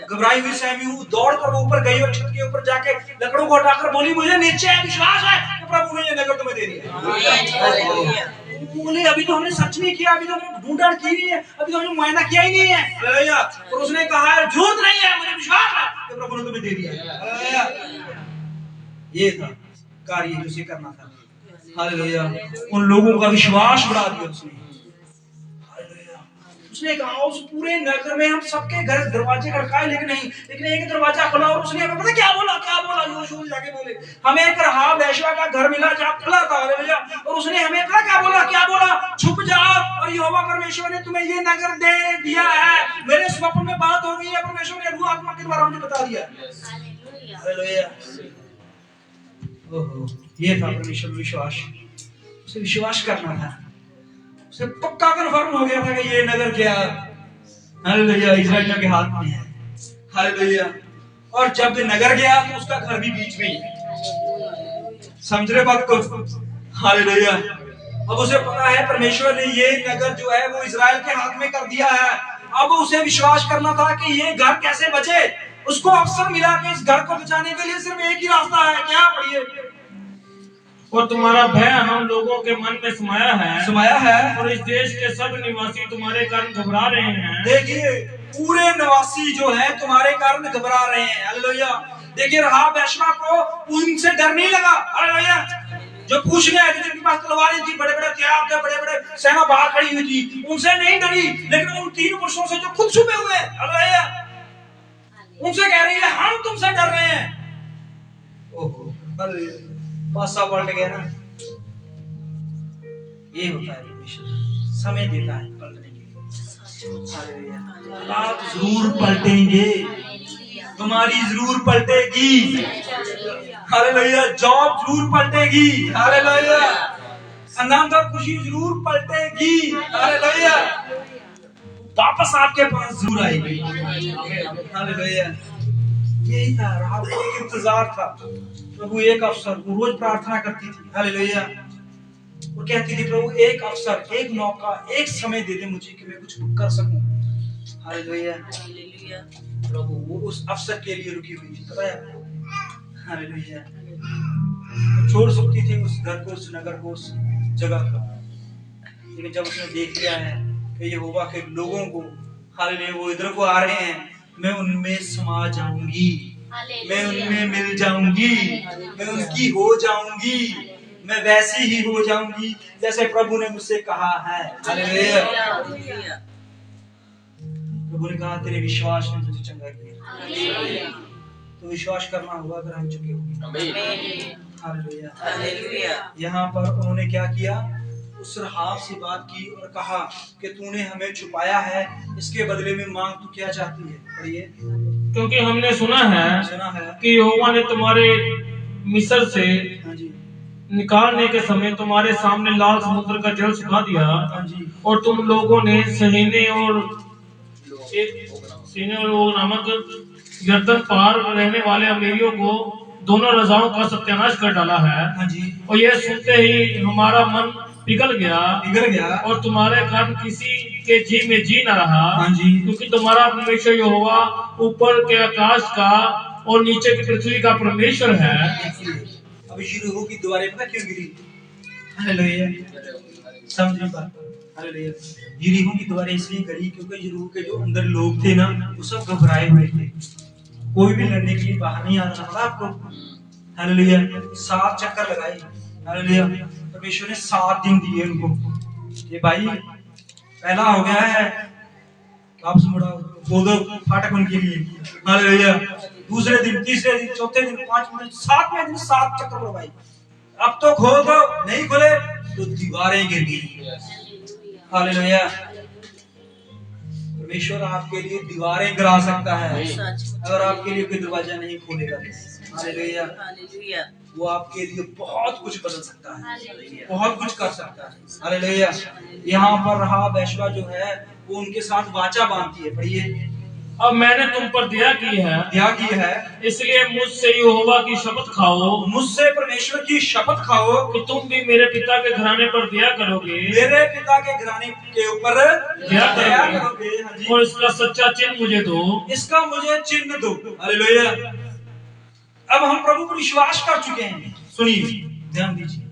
घबराई हुई सहमी दौड़ कर वो ऊपर गई और छत के ऊपर जाके लकड़ों को हटाकर बोली मुझे नीचे है विश्वास है कि प्रभु ने ये नगर तुम्हें दे दिया। बोले अभी तो हमने सच नहीं किया, अभी तो हमने ढूंढाड़ की नहीं है, अभी तो हमने मुआयना किया ही नहीं है। हालेलुया। और उसने कहा है झूठ नहीं है, मुझे विश्वास है कि प्रभु ने तुम्हें दे दिया। हालेलुया। ये था कार्य जो उसे करना था। हालेलुया। उन लोगों का विश्वास बढ़ा दिया उसने। उसने कहा उस पूरे नगर में हम सबके घर दरवाजे खड़काए लेकिन एक दरवाजा खुला और उसने हमें पता क्या बोला यहोशू जाके बोले हमें एक राहाब वेश्या का घर मिला जहाँ खुला था। हालेलुया। और उसने हमें पता क्या बोला छुप जाओ और यहोवा परमेश्वर ने तुम्हें ये नगर दे दिया है। मेरे स्वप्न में बात हो गई है, परमेश्वर ने रूह आत्मा के द्वारा मुझे बता दिया। हालेलुया। ओहो, ये था परमेश्वर विश्वास। उसे विश्वास करना था, उसे पक्का कन्फर्म हो गया था कि ये नगर क्या हालेलुया इस्राएलियों के हाथ में है। हालेलुया। और जब नगर गया तो उसका घर भी बीच में ही है। समझ रहे बात को? हालेलुया। अब उसे पता है परमेश्वर ने ये नगर जो है वो इजराइल के हाथ में कर दिया है। अब उसे विश्वास करना था कि ये घर कैसे बचे। उसको अवसर मिला कि इस घर को बचाने के लिए सिर्फ एक ही रास्ता है। क्या? पढ़िए। और तुम्हारा भय हम लोगों के मन में समाया है और इस देश के सब निवासी तुम्हारे कारण घबरा रहे हैं। देखिए पूरे निवासी जो है तुम्हारे कारण घबरा रहे हैं। हालेलुया। देखिए राहाब वेश्या को उनसे डर नहीं लगा। हालेलुया। जो पूछने आए थे जिनके पास तलवारें थी, बड़े बड़े हथियार थे, बड़े बड़े सेना बाहर खड़ी हुई थी, उनसे नहीं डरी। लेकिन उन 3 पुरुषों से जो खुद छुपे हुए, हालेलुया, उनसे कह रही है हम तुमसे डर रहे हैं। ओहो, हालेलुया। पासा पलट गया ना। ये होता है परमेश्वर, समय देता है पलटने के लिए। हालेलुया। आप जरूर पलटेंगे, तुम्हारी जरूर पलटेगी। हालेलुया। जॉब जरूर पलटेगी। हालेलुया। आनंद और खुशी जरूर पलटेगी। हालेलुया। वापस आपके पास जरूर आएगी। हालेलुया। यही था राहाब को एक इंतजार था। प्रभु एक अवसर, वो रोज प्रार्थना करती थी। हालेलुया। वो कहती थी प्रभु एक अवसर, एक मौका, एक समय दे दे मुझे कि मैं कुछ कर सकूं। हालेलुया। प्रभु वो उस अवसर के लिए रुकी हुई थी, पता है आपको? हालेलुया। वो छोड़ सकती थी उस घर को, उस नगर को, उस जगह को, लेकिन जब उसने देख लिया है कि यहोवा के लोगों को, हालेलुया, वो इधर को आ रहे हैं, मैं उनमें समा जाऊंगी, मैं उनमें मिल जाऊंगी, मैं उनकी हो जाऊंगी, मैं वैसी ही हो जाऊंगी जैसे प्रभु ने मुझसे कहा है। हालेलुया। प्रभु ने कहा तेरे विश्वास ने तुझे चंगा किया। तो विश्वास करना होगा अगर हम चुके होंगे। हालेलुया। यहाँ पर उन्होंने क्या किया? उस राहाब से बात की और कहा कि तूने हमें छुपाया है, इसके बदले में मांग तू क्या चाहती है? पढ़िए। क्योंकि हमने सुना है कि यहोवा ने तुम्हारे मिस्र से निकालने के समय तुम्हारे सामने लाल समुद्र का जल सुखा दिया और तुम लोगों ने सहने और सीने वो नामक गर्दन पार रहने वाले अमीरियों को दोनों रजाओं का सत्यानाश कर डाला है। हाँ जी। और यह सुनते ही हमारा मन पिघल गया और तुम्हारे कारण किसी के जी में जी न रहा। हाँ जी। क्योंकि तुम्हारा परमेश्वर यहोवा ऊपर के आकाश का और नीचे की पृथ्वी का परमेश्वर है। अब यरीहो की दीवारें पता क्यों गिरी? हालेलुया, समझ बात। हालेलुया, यरीहो की दीवारें इसलिए गिरी क्योंकि यरीहो के जो अंदर लोग थे ना, वो सब घबराए हुए थे। कोई भी लड़ने के लिए बाहर नहीं आ रहा था आपको। हालेलुया, 7 चक्कर लगाए। हालेलुया, परमेश्वर ने 7 दिन दिए उनको। ये भाई पहला हो गया है, वापस मुड़ा खोल दो फाटक उनके लिए। हालेलुया, दूसरे दिन, तीसरे दिन, चौथे दिन, 5वें दिन, 7वें दिन 7 चक्कर लगाए। अब तो खोल दो, नहीं खोले तो दीवारें गिर गई। हालेलुया, परमेश्वर आपके लिए दीवारें गिरा सकता है अगर आपके लिए कोई दरवाजा नहीं खोलेगा। हालेलुया, वो आपके लिए बहुत कुछ बदल सकता है, बहुत कुछ कर सकता है। हालेलुया, यहाँ पर राहाब वेश्या जो है वो उनके साथ वाचा बांधती है। पढ़िए, अब मैंने तुम पर दया की है इसलिए मुझसे यहोवा की शपथ खाओ, मुझसे परमेश्वर की शपथ खाओ कि तुम भी मेरे पिता के घराने पर दया करोगे, मेरे पिता के घराने के ऊपर दया करोगे। करोगे। हाँ जी। और इसका सच्चा चिन्ह मुझे दो, इसका मुझे चिन्ह दो। हालेलुया, अब हम प्रभु पर विश्वास कर चुके हैं। सुनिए, ध्यान दीजिए,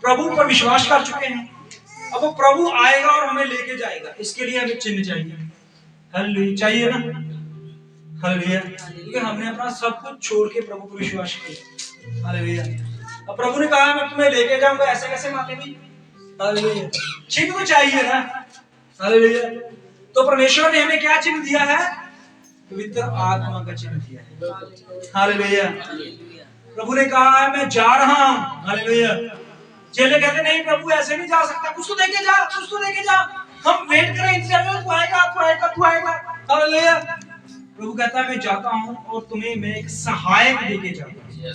प्रभु पर विश्वास कर चुके हैं। अब वो प्रभु आएगा और हमें लेके जाएगा, इसके लिए हमें चिन्ह चाहिए। हालेलुया, चाहिए ना? हालेलुया, क्योंकि हमने अपना सब कुछ छोड़ के प्रभु पर विश्वास किया। हालेलुया, अब प्रभु ने कहा मैं तुम्हें लेके जाऊंगा, ऐसे कैसे मानेंगे? हालेलुया, चिन्ह तो चाहिए ना। हालेलुया, तो परमेश्वर ने हमें क्या चिन्ह दिया है? पवित्र आत्मा का चिन्ह दिया है। हालेलुया, प्रभु ने कहा है मैं जा रहा हूं। हालेलुया, चेले कहते नहीं प्रभु ऐसे नहीं जा सकता, कुछ तो देके जा, कुछ तो देके जा, हम वेट करें इंतजार में, तू आएगा, तू आएगा, तू आएगा। हालेलुया, प्रभु कहता है मैं जाता हूं और तुम्हें मैं एक सहायक देके जाऊंगा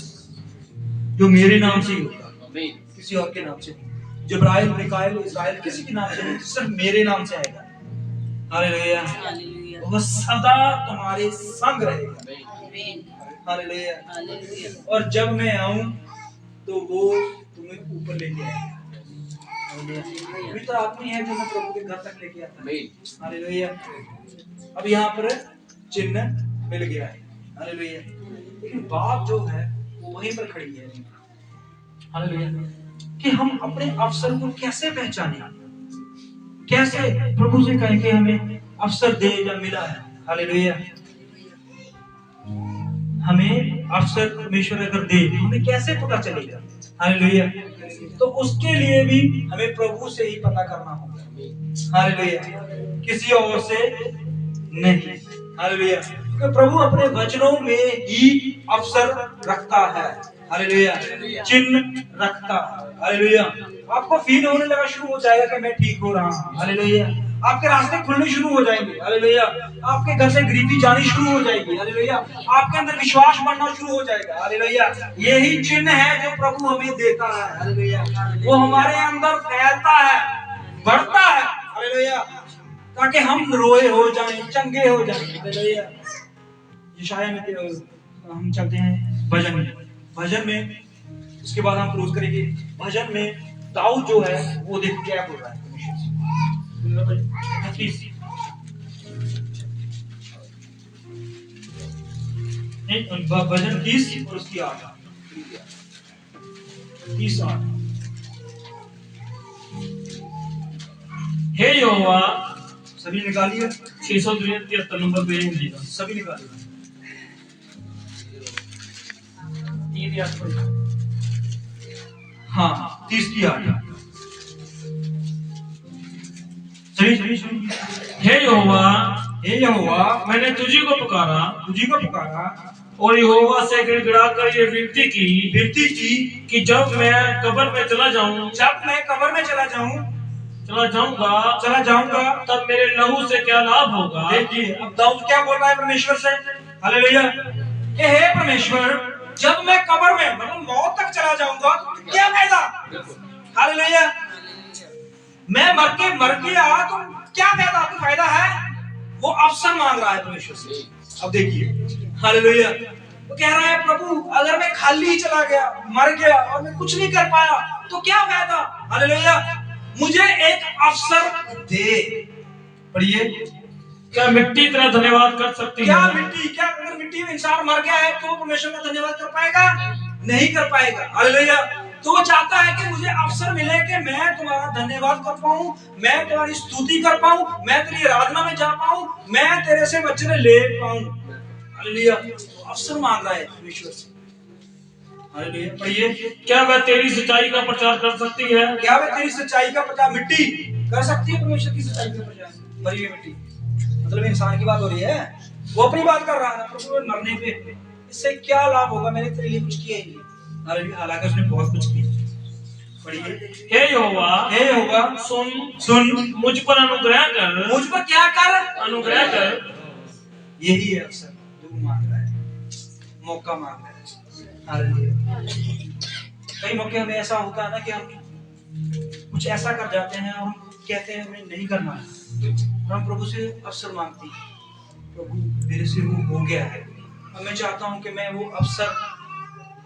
जो मेरे नाम से ही होगा, किसी और के नाम से नहीं। जिब्राइल, मिकाएल, इस्राएल किसी के नाम से नहीं, सिर्फ मेरे नाम से आएगा। हालेलुया, वो सदा तुम्हारे संग रहेगा। हालेलुया, और जब मैं आऊं तो वो तुम्हें ऊपर लेके आएगा। पवित्र आत्मा है जो मैं प्रभु के घर तक लेके आता है। हालेलुया, अब यहाँ पर चिन्ह मिल गया है। हालेलुया, लेकिन बात जो है वो वहीं पर खड़ी है। हालेलुया, कि हम अपने अवसर को कैसे पहचाने, कैसे प्रभु से कहें कि हमें अवसर दे या मिला है। हालेलुया, हमें अवसर परमेश्वर अगर दे हमें कैसे पता चलेगा? हालेलुया, तो उसके लिए भी हमें प्रभु से ही पता करना होगा। हालेलुया, किसी और से नहीं। हालेलुया, क्योंकि प्रभु अपने वचनों में ही अवसर रखता है। हालेलुया, चिन्ह रखता है। हालेलुया, आपको फील होने लगा शुरू हो जाएगा कि मैं ठीक हो रहा हूँ। हालेलुया, आपके रास्ते खुलने शुरू हो जाएंगे। हालेलुया, आपके घर से गरीबी जानी शुरू हो जाएगी। हालेलुया, आपके अंदर विश्वास बढ़ना शुरू हो जाएगा। हालेलुया, यही चिन्ह है जो प्रभु हमें देता है। हालेलुया, वो हमारे अंदर फैलता है, बढ़ता है। हालेलुया, ताकि हम रोए हो जाएं, चंगे हो जाएं। हालेलुया, यशाया में हम चलते हैं भजन में, उसके बाद हम क्लोज करेंगे। भजन में दाऊद जो है वो देख क्या बोल रहा है। भजन 30 और उसकी 8 30:8। हे यहोवा, सभी निकालिए 673 नंबर पेज हिंदी का, सभी निकालिए। हाँ, 30:8। सही। हे यहोवा, मैंने मैंने तुझी को पुकारा तुझी को पुकारा और यहोवा से गिड़गिड़ा कर ये विनती की कि जब मैं कब्र में चला जाऊंगा तब मेरे लहू से क्या लाभ होगा। देखिए, अब दाऊद क्या बोल रहा है परमेश्वर से। हालेलुया, कि हे परमेश्वर, जब मैं कब्र में मतलब मौत तक चला जाऊंगा तो क्या फायदा? हालेलुया, मैं मर गया तो क्या फायदा है? वो अवसर मांग रहा है परमेश्वर से। अब देखिए हालेलुया, वो कह रहा है प्रभु अगर मैं खाली ही चला गया, मर गया और मैं कुछ नहीं कर पाया तो क्या फायदा। हालेलुया, मुझे एक अवसर दे। पढ़िए, क्या मिट्टी तेरा धन्यवाद कर सकती क्या है? मिट्टी, क्या अगर मिट्टी में इंसान मर गया है तो वो परमेश्वर का धन्यवाद कर पाएगा? नहीं कर पाएगा। हालेलुया, तो वो चाहता है कि मुझे अवसर मिले कि मैं तुम्हारा धन्यवाद कर पाऊं, मैं तुम्हारी स्तुति कर पाऊं, मैं तेरी आराधना में जा पाऊं, मैं तेरे से वचन ले पाऊं। हालेलुया, अवसर मांग रहा है परमेश्वर से। हालेलुया, पढ़िए, क्या वह तेरी सच्चाई का प्रचार कर सकती है? क्या वह तेरी सच्चाई का प्रचार, मिट्टी कर सकती है परमेश्वर की सच्चाई का प्रचार? मरी हुई मिट्टी, मतलब इंसान की बात हो रही है, वो अपनी बात कर रहा है प्रभु मरने पे इससे क्या लाभ होगा, मैंने तेरे लिए कुछ किया ही नहीं। हालेलुया, हालांकि उसने बहुत कुछ किया। पढ़िए, हे यहोवा, हे यहोवा सुन सुन, मुझ पर अनुग्रह कर, मुझ पर क्या कर, अनुग्रह कर। यही है अवसर जो वो मांग रहा है, मौका मांग रहा है। हालेलुया, कई मौके हमें ऐसा होता है ना कि हम कुछ ऐसा कर जाते हैं और हम कहते हैं हमें नहीं करना है, और हम प्रभु से अवसर मांगते हैं, प्रभु मेरे से वो हो गया है, और मैं चाहता हूं कि मैं वो अवसर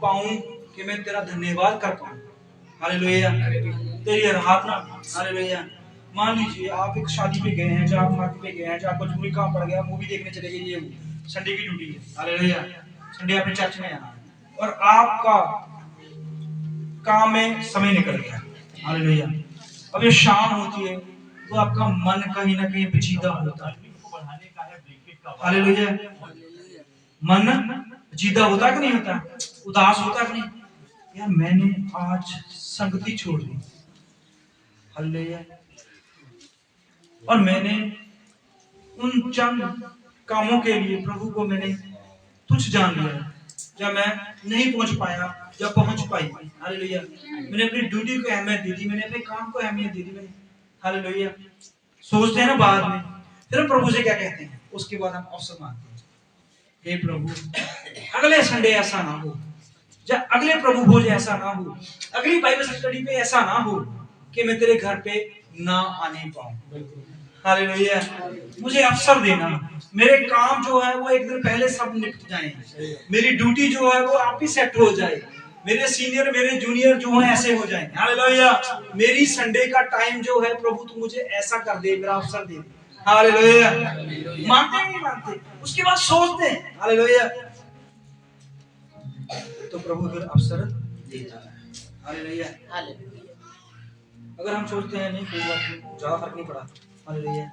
पाऊं कि मैं तेरा धन्यवाद कर पाऊं। हालेलुया, तेरी आराधना। हालेलुया, मान लीजिए आप एक शादी पे गए हैं, जहाँ आप पार्टी पे गए हैं, जहाँ आपको जरूरी काम पड़ गया, मूवी देखने चले गए, ये संडे की ड्यूटी है। हालेलुया, संडे अपने चर्च में आना और आपका काम में समय निकल गया। हालेलुया, अब ये शाम होती है तो आपका मन कहीं ना कहीं पेचीदा होता है। हालेलुया, मन जीदा होता कि नहीं होता, उदास होता कि नहीं, यार मैंने आज संगति छोड़ दी। हालेलुया, और मैंने उन चंद कामों के लिए प्रभु को मैंने तुच्छ जान लिया, जब मैं नहीं पहुंच पाया, जब पहुंच पाई। हालेलुया, मैंने अपनी ड्यूटी को अहमियत दे दी, मैंने अपने काम को अहमियत दे दी मैंने। हालेलुया, सोचते हैं ना बाद में, फिर हम प्रभु से क्या कहते हैं, उसके बाद हम अवसर मांगते हैं, हे प्रभु अगले संडे ऐसा ना हो, जब अगले प्रभु भोज ऐसा ना हो, अगली बाइबल स्टडी पे ऐसा ना हो कि मैं तेरे घर पे ना आने पाऊं। हालेलुया, मुझे अवसर देना, मेरे काम जो है वो एक दिन पहले सब निपट जाएं, मेरी ड्यूटी जो है वो आप ही सेट हो जाए, मेरे सीनियर मेरे जूनियर जो है ऐसे हो जाएं। हालेलुया, मेरी संडे का टाइम जो है प्रभु तू मुझे ऐसा कर दे, मेरा अवसर दे। हालेलुया, मानते नहीं मानते, उसके बाद सोचते हैं। हालेलुया, तो प्रभु फिर अवसर देता है। हालेलुया, अगर हम सोचते हैं नहीं कोई बात नहीं, ज्यादा फर्क नहीं पड़ा, हालेलुया,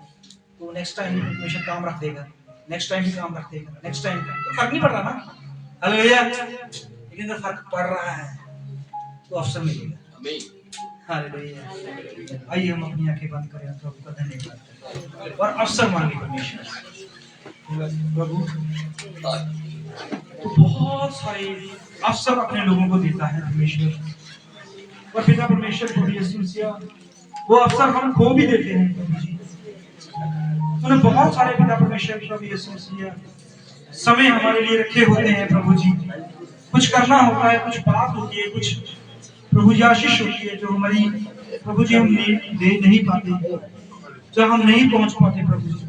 तो नेक्स्ट टाइम परमेश्वर काम रख देगा, नेक्स्ट टाइम भी काम रख देगा, नेक्स्ट टाइम तो फर्क नहीं पड़ रहा ना। हालेलुया, लेकिन अगर फर्क पड़ रहा है तो अवसर मिलेगा। हालेलुया, आइए हम अपनी आंखें बंद करें, प्रभु का धन्यवाद करें और अवसर मांगे परमेश्वर। प्रभु तो बहुत सारे अवसर अपने लोगों को देता है परमेश्वर, और पिता परमेश्वर को यीशु मसीह वो अवसर हम खो भी देते हैं प्रभु जी। उन्हें बहुत सारे पिता परमेश्वर प्रभु यीशु मसीह समय हमारे लिए रखे होते हैं प्रभु जी, कुछ करना होता है, कुछ बात होती है, कुछ प्रभु जी आशीष होती है जो हमारी प्रभु जी हम दे नहीं पाते, जब हम नहीं पहुंच पाते प्रभु जी।